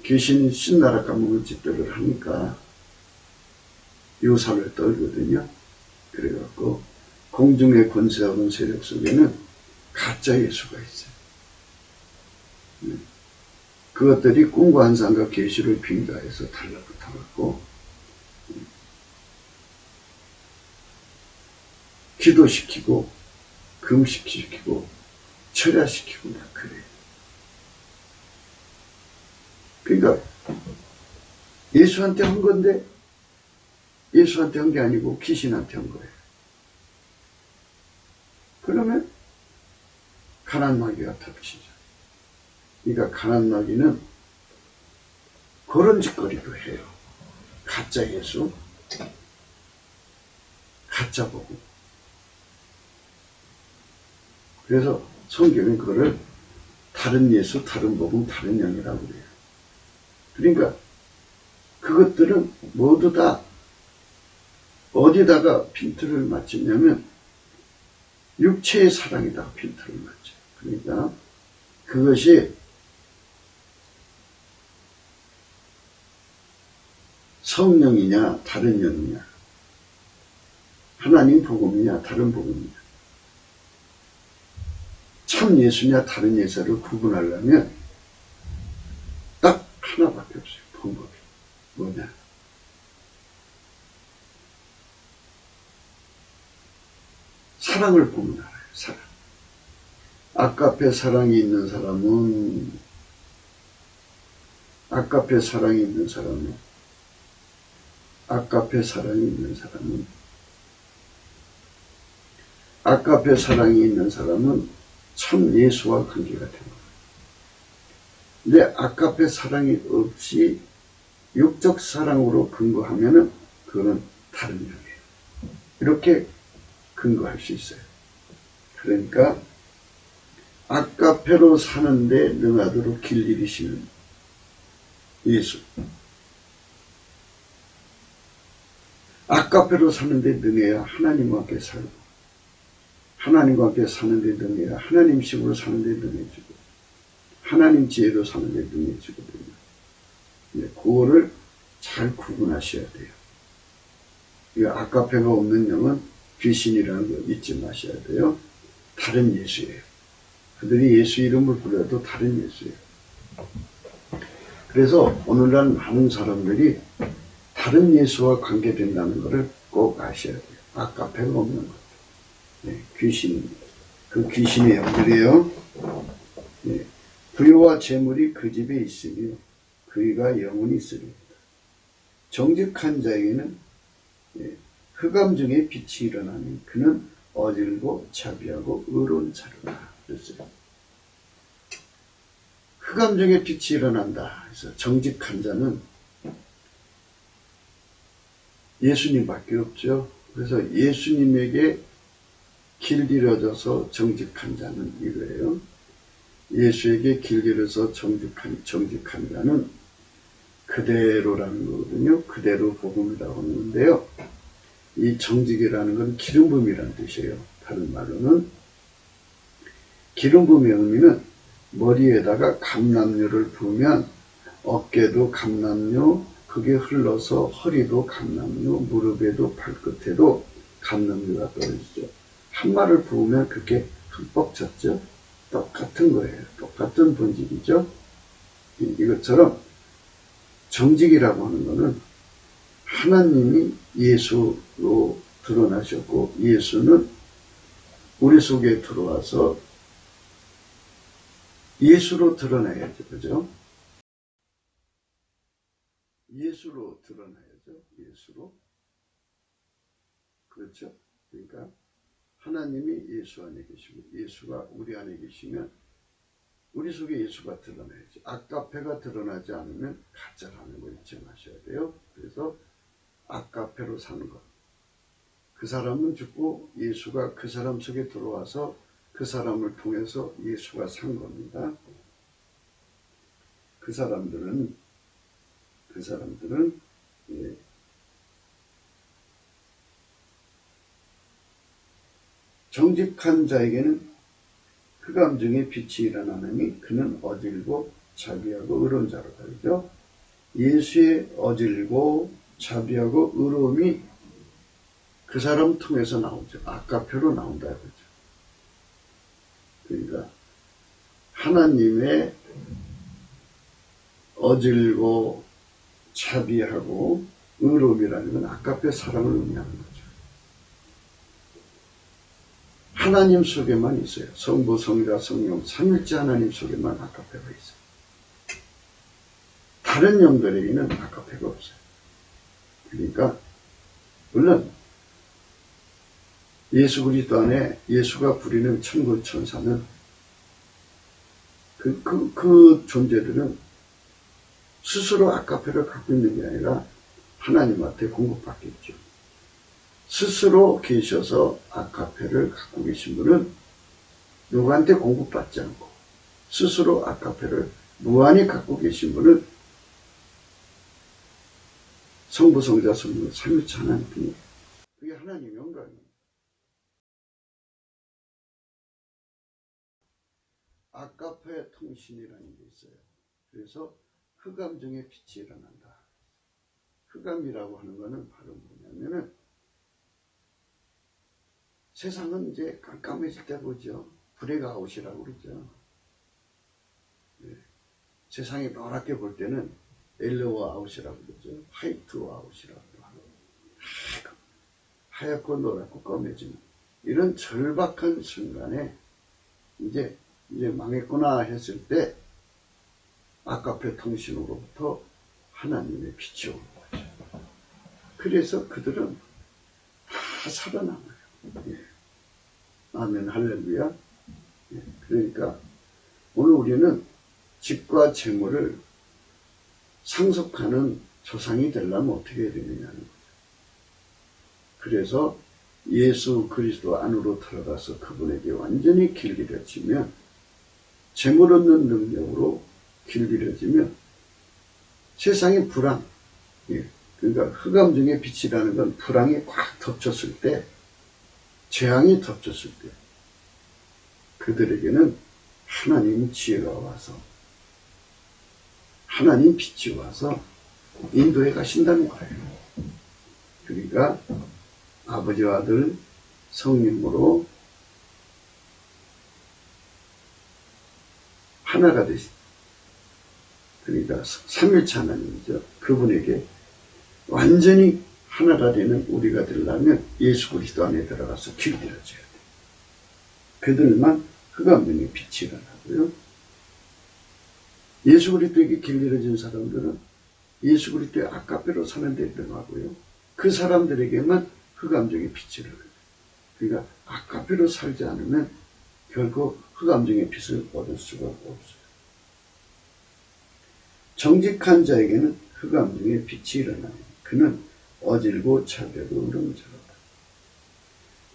귀신 신나라 까먹은 짓들을 하니까 유산을 떨거든요. 그래갖고 공중의 권세하는 세력 속에는 가짜 예수가 있어요. 그것들이 꿈과 환상과 계시를 빙자해서 달라붙어갖고 기도시키고 금식시키고 철야시키고 막 그래요. 그러니까 예수한테 한 건데 예수한테 한 게 아니고 귀신한테 한 거예요. 그러면 가난마귀가 덮치죠. 그러니까 가난마귀는 그런 짓거리도 해요. 가짜 예수, 가짜 복음. 그래서 성경은 그거를 다른 예수, 다른 복음, 다른 영이라고 그래요. 그러니까 그것들은 모두 다 어디다가 핀트를 맞추냐면 육체의 사랑에다가 핀트를 맞춰요. 그러니까 그것이 성령이냐 다른 영이냐, 하나님 복음이냐 다른 복음이냐, 참 예수냐 다른 예수를 구분하려면 딱 하나밖에 없어요. 방법이 뭐냐, 사랑을 보면 알아요. 사랑. 아까페 사랑이 있는 사람은 아까페 사랑이 있는 사람은, 아까페 사랑이 있는 사람은, 아까페 사랑이 있는 사람은 참 예수와 관계가 됩니다. 근데 아까페 사랑이 없이 육적 사랑으로 근거하면은 그거는 다른 영이에요. 이렇게 근거할 수 있어요. 그러니까 아까페로 사는데 능하도록 길 잃으시는 예수. 아까페로 사는데 능해야 하나님과 함께 살고, 하나님과 함께 사는데 능해야 하나님식으로 사는데 능해지고, 하나님 지혜로 사는데 능해지거든요. 그거를 잘 구분하셔야 돼요. 이 아까페가 없는 영은 귀신이라는 거 잊지 마셔야 돼요. 다른 예수예요. 그들이 예수 이름을 불러도 다른 예수예요. 그래서 오늘날 많은 사람들이 다른 예수와 관계된다는 것을 꼭 아셔야 돼요. 아까페가 없는 것. 네, 귀신입니다. 그 귀신의 영들이에요. 네, 부요와 재물이 그 집에 있으며 그이가 영원히 있으리이다. 정직한 자에게는 흑암 중에 빛이 일어나니 그는 어질고 자비하고 의로운 자로다. 그랬어요. 흑암 중에 빛이 일어난다. 그래서 정직한 자는 예수님밖에 없죠. 그래서 예수님에게 길들여져서 정직한 자는 이거예요. 예수에게 길들여서 정직한 자는 그대로라는 거거든요. 그대로 복음이라고 하는데요. 이 정직이라는 건 기름 부음이라는 뜻이에요. 다른 말로는 기름 부음의 의미는 머리에다가 감람유를 부으면 어깨도 감람유, 그게 흘러서 허리도 감람유, 무릎에도 발끝에도 감람유가 떨어지죠. 한 말을 부으면 그렇게 흠뻑 젖죠. 똑같은 거예요. 똑같은 본질이죠. 이것처럼 정직이라고 하는 것은 하나님이 예수로 드러나셨고, 예수는 우리 속에 들어와서 예수로 드러나야죠. 그죠? 예수로 드러나야죠. 예수로. 그렇죠? 그러니까 하나님이 예수 안에 계시고 예수가 우리 안에 계시면 우리 속에 예수가 드러나야죠. 아까페가 드러나지 않으면 가짜라는 걸 잊지 마셔야 돼요. 그래서 아까페로 사는 것. 그 사람은 죽고 예수가 그 사람 속에 들어와서 그 사람을 통해서 예수가 산 겁니다. 그 사람들은 정직한 자에게는 흑암 중에 빛이 일어나느니 그는 어질고 자비하고 의로운 자로다. 그죠? 예수의 어질고 자비하고 의로움이 그 사람 통해서 나오죠. 아까표로 나온다. 그죠? 그러니까 하나님의 어질고 자비하고 의로움이라는 건 아까표 사랑을 의미하는 거죠. 하나님 속에만 있어요. 성부, 성자, 성령, 삼일째 하나님 속에만 아까페가 있어요. 다른 영들에게는 아까페가 없어요. 그러니까 물론 예수 그리스도 안에 예수가 부리는 천군 천사는 그 존재들은 스스로 아까페를 갖고 있는 게 아니라 하나님한테 공급받겠죠. 스스로 계셔서 아까페를 갖고 계신 분은 누구한테 공급받지 않고 스스로 아까페를 무한히 갖고 계신 분은 성부, 성자, 성령, 삼위일체 하나님이에요. 그게 하나님의 영광이에요. 아까페 통신이라는 게 있어요. 그래서 흑암 중에 빛이 일어난다. 흑암이라고 하는 거는 바로 뭐냐면은 세상은 이제 깜깜해질 때 보죠. 불의 아웃이라고 그러죠. 네. 세상이 노랗게 볼 때는 옐로우 아웃이라고 그러죠. 화이트 아웃이라고 하고 하얗고 노랗고 검해지는 이런 절박한 순간에 이제 망했구나 했을 때 아가페 통신으로부터 하나님의 빛이 오는 거죠. 그래서 그들은 다 살아남아요. 예. 아멘, 할렐루야. 예. 그러니까 오늘 우리는 집과 재물을 상속하는 조상이 되려면 어떻게 해야 되느냐는 거죠. 그래서 예수 그리스도 안으로 들어가서 그분에게 완전히 길들여지면, 재물 얻는 능력으로 길들여지면 세상의 불황, 예. 그러니까 흑암 중의 빛이라는 건 불황이 꽉 덮쳤을 때, 재앙이 덮쳤을 때 그들에게는 하나님 지혜가 와서, 하나님 빛이 와서 인도해 가신다는 거예요. 그러니까 아버지와 아들 성령으로 하나가 되신, 그러니까 삼일체 하나님이죠. 그분에게 완전히 하나가 되는 우리가 되려면 예수 그리스도 안에 들어가서 길들여져야 돼요. 그들만 흑암 중에 빛이 일어나고요. 예수 그리스도에게 길들여진 사람들은 예수 그리스도의 아가페로 사는 데 들어가고요. 그 사람들에게만 흑암 중에 빛이 일어나요. 그러니까 아가페로 살지 않으면 결코 흑암 중의 빛을 얻을 수가 없어요. 정직한 자에게는 흑암 중에 빛이 일어나요. 그는 어질고 차별고 의름자로다.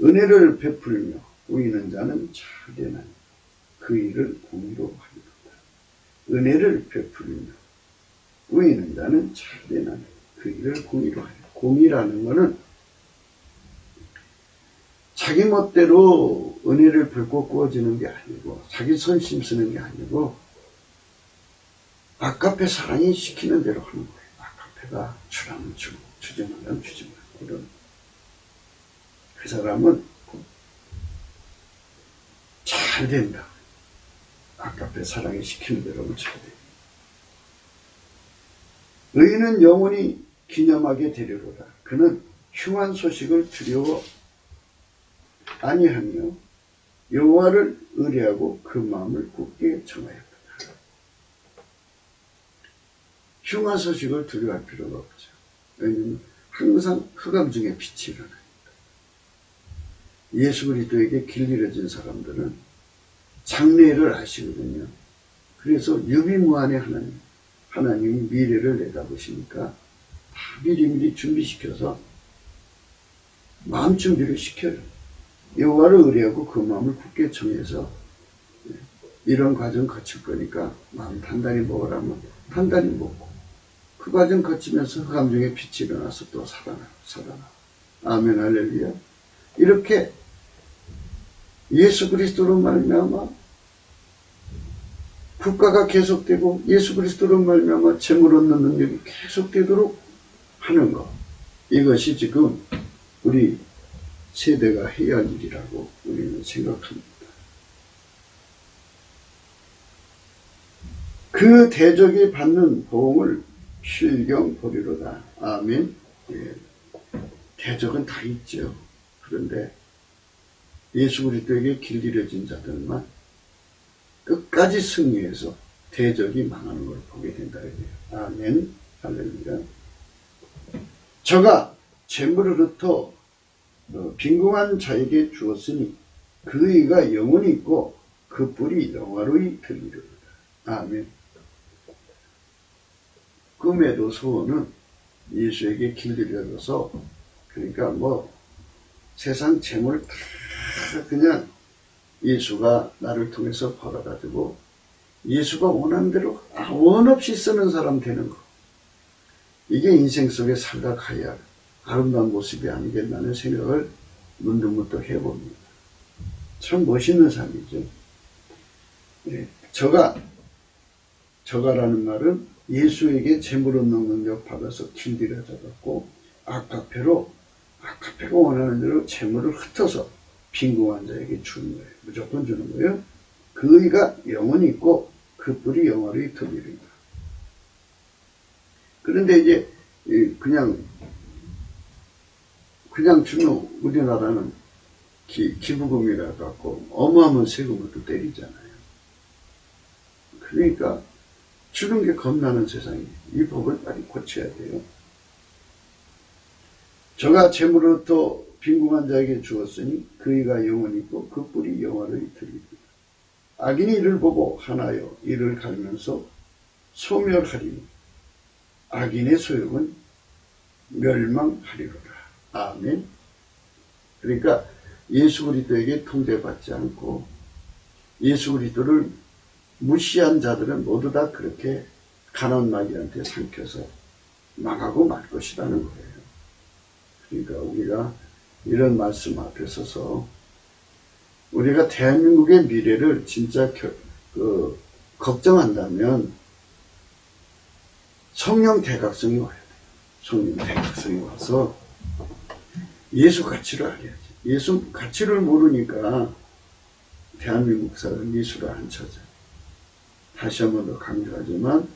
은혜를 베풀며 우이는 자는 차례나니 그 일을 공의로 하리로다. 은혜를 베풀며 우이는 자는 차례나니 그 일을 공의로 하리로다. 공의라는 것은 자기 멋대로 은혜를 붓고 구워지는 게 아니고, 자기 선심 쓰는 게 아니고, 아가페 사랑이 시키는 대로 하는 거예요. 아가페가 주라면 주고, 주지마면 주지 말고, 이런. 그 사람은 잘 된다. 아가페 사랑이 시키는 대로 하면 잘 돼요. 의인은 영원히 기념하게 되리로다. 그는 흉한 소식을 두려워 아니하며 여호와를 의뢰하고 그 마음을 굳게 정하였다. 흉한 소식을 두려워할 필요가 없죠. 왜냐하면 항상 흑암 중에 빛이 일어나니까. 예수 그리스도에게 길들여진 사람들은 장래를 아시거든요. 그래서 유비무한의 하나님이 미래를 내다보시니까 다 미리미리 준비시켜서 마음 준비를 시켜요. 여호와를 의뢰하고 그 마음을 굳게 정해서 이런 과정 거칠 거니까 마음 단단히 먹으라면 단단히 먹고, 그 과정 거치면서 흑암 중에 빛이 일어나서 또 살아나. 아멘, 할렐루야. 이렇게 예수 그리스도로 말미암아 국가가 계속되고 예수 그리스도로 말미암아 재물 얻는 능력이 계속되도록 하는 것, 이것이 지금 우리 세대가 해야 할 일이라고 우리는 생각합니다. 그 대적이 받는 보응을 실경 보리로다. 아멘. 예. 대적은 다 있죠. 그런데 예수 그리스도에게 길들여진 자들만 끝까지 승리해서 대적이 망하는 걸 보게 된다. 아멘. 할렐루야. 저가 재물을 흩어 빈궁한 자에게 주었으니 그 의가 영원히 있고 그 뿔이 영화로이 들리리로다. 아멘. 꿈에도 소원은 예수에게 길들여져서, 그러니까 세상 재물 다 그냥 예수가 나를 통해서 벌어가지고 예수가 원하는 대로 원 없이 쓰는 사람 되는 거, 이게 인생 속에 살다 가야 아름다운 모습이 아니겠나는 생각을 문득문득 해봅니다. 참 멋있는 삶이죠. 예, 저가라는 말은 예수에게 재물 얻는 능력 받아서 길들여져 갖고 아가페가 원하는 대로 재물을 흩어서 빈궁한 자에게 주는 거예요. 무조건 주는 거예요. 그 의가 영원히 있고 그 뿔이 영원히 들리리다. 그런데 이제 그냥 주면 우리나라는 기부금이라 갖고 어마어마한 세금을 또 때리잖아요. 그러니까 주는 게 겁나는 세상이에요. 이 법을 빨리 고쳐야 돼요. 저가 재물로부터 빈궁한 자에게 주었으니 그이가 영원히 있고 그 뿔이 영화를 이끌리리라. 악인이 이를 보고 하나여 이를 갈면서 소멸하리니 악인의 소욕은 멸망하리로라. 아멘. 그러니까 예수 그리스도에게 통제받지 않고 예수 그리스도를 무시한 자들은 모두 다 그렇게 가난 마귀한테 삼켜서 망하고 말 것이라는 거예요. 그러니까 우리가 이런 말씀 앞에 서서 우리가 대한민국의 미래를 진짜 걱정한다면 성령 대각성이 와야 돼요. 성령 대각성이 와서 예수 가치를 알아야지. 예수 가치를 모르니까 대한민국 사람 예수를 안 찾아. 다시 한 번 더 강조하지만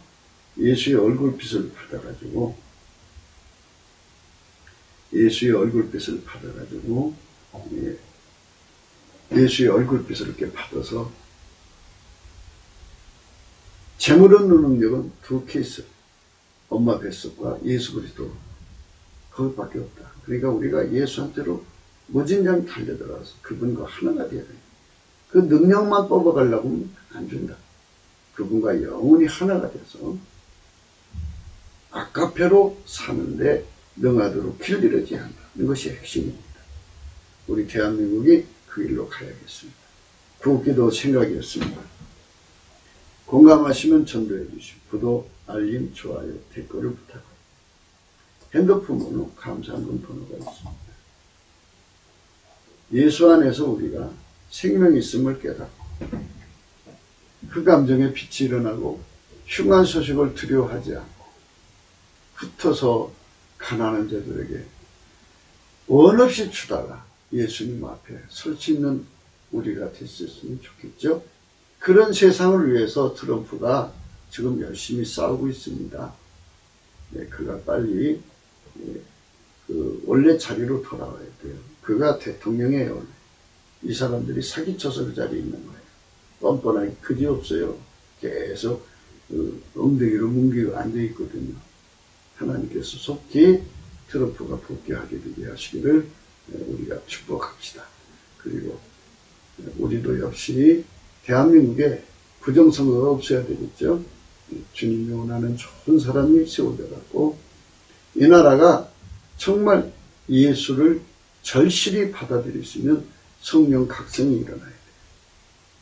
예수의 얼굴빛을 받아가지고 예수의 얼굴빛을 이렇게 받아서 재물 얻는 능력은 두 케이스, 엄마 뱃속과 예수 그리스도 그것밖에 없다. 그러니까 우리가 예수한테로 무진장 달려들어서 그분과 하나가 되어야 돼요. 그 능력만 뽑아가려고 하면 안 준다. 그분과 영원히 하나가 돼서 아까페로 사는데 능하도록 길들여져야 한다. 이것이 핵심입니다. 우리 대한민국이 그 길로 가야겠습니다. 구기도 생각이었습니다. 공감하시면 전도해 주시고 구독, 알림, 좋아요, 댓글을 부탁합니다. 핸드폰 번호, 감사하는 번호가 있습니다. 예수 안에서 우리가 생명이 있음을 깨닫고 그 감정에 빛이 일어나고 흉한 소식을 두려워하지 않고 흩어서 가난한 자들에게 원 없이 주다가 예수님 앞에 설 수 있는 우리가 됐었으면 좋겠죠. 그런 세상을 위해서 트럼프가 지금 열심히 싸우고 있습니다. 네, 그가 빨리 원래 자리로 돌아와야 돼요. 그가 대통령이에요. 원래. 이 사람들이 사기쳐서 그 자리에 있는 거예요. 뻔뻔하게 그지없어요. 계속 엉덩이로 뭉개고 앉아있거든요. 하나님께서 속히 트럼프가 복귀하게 되게 하시기를 우리가 축복합시다. 그리고 우리도 역시 대한민국에 부정선거가 없어야 되겠죠. 주님이 원하는 좋은 사람이 세워져갖고 이 나라가 정말 예수를 절실히 받아들일 수 있는 성령 각성이 일어나야 돼요.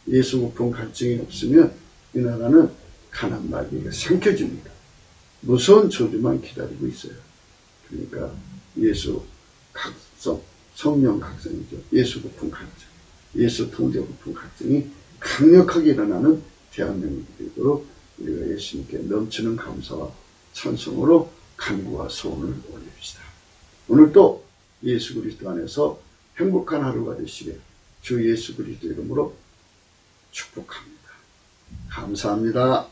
예수 부품 갈증이 없으면 이 나라는 가난 마귀가 삼켜집니다. 무서운 저주만 기다리고 있어요. 그러니까 예수 각성, 성령 각성이죠. 예수 부품 각성, 예수 통제 부품 각성이 강력하게 일어나는 대한민국이 되도록 우리가 예수님께 넘치는 감사와 찬송으로 간구와 소원을 올립시다. 오늘도 예수 그리스도 안에서 행복한 하루가 되시길 주 예수 그리스도 이름으로 축복합니다. 감사합니다.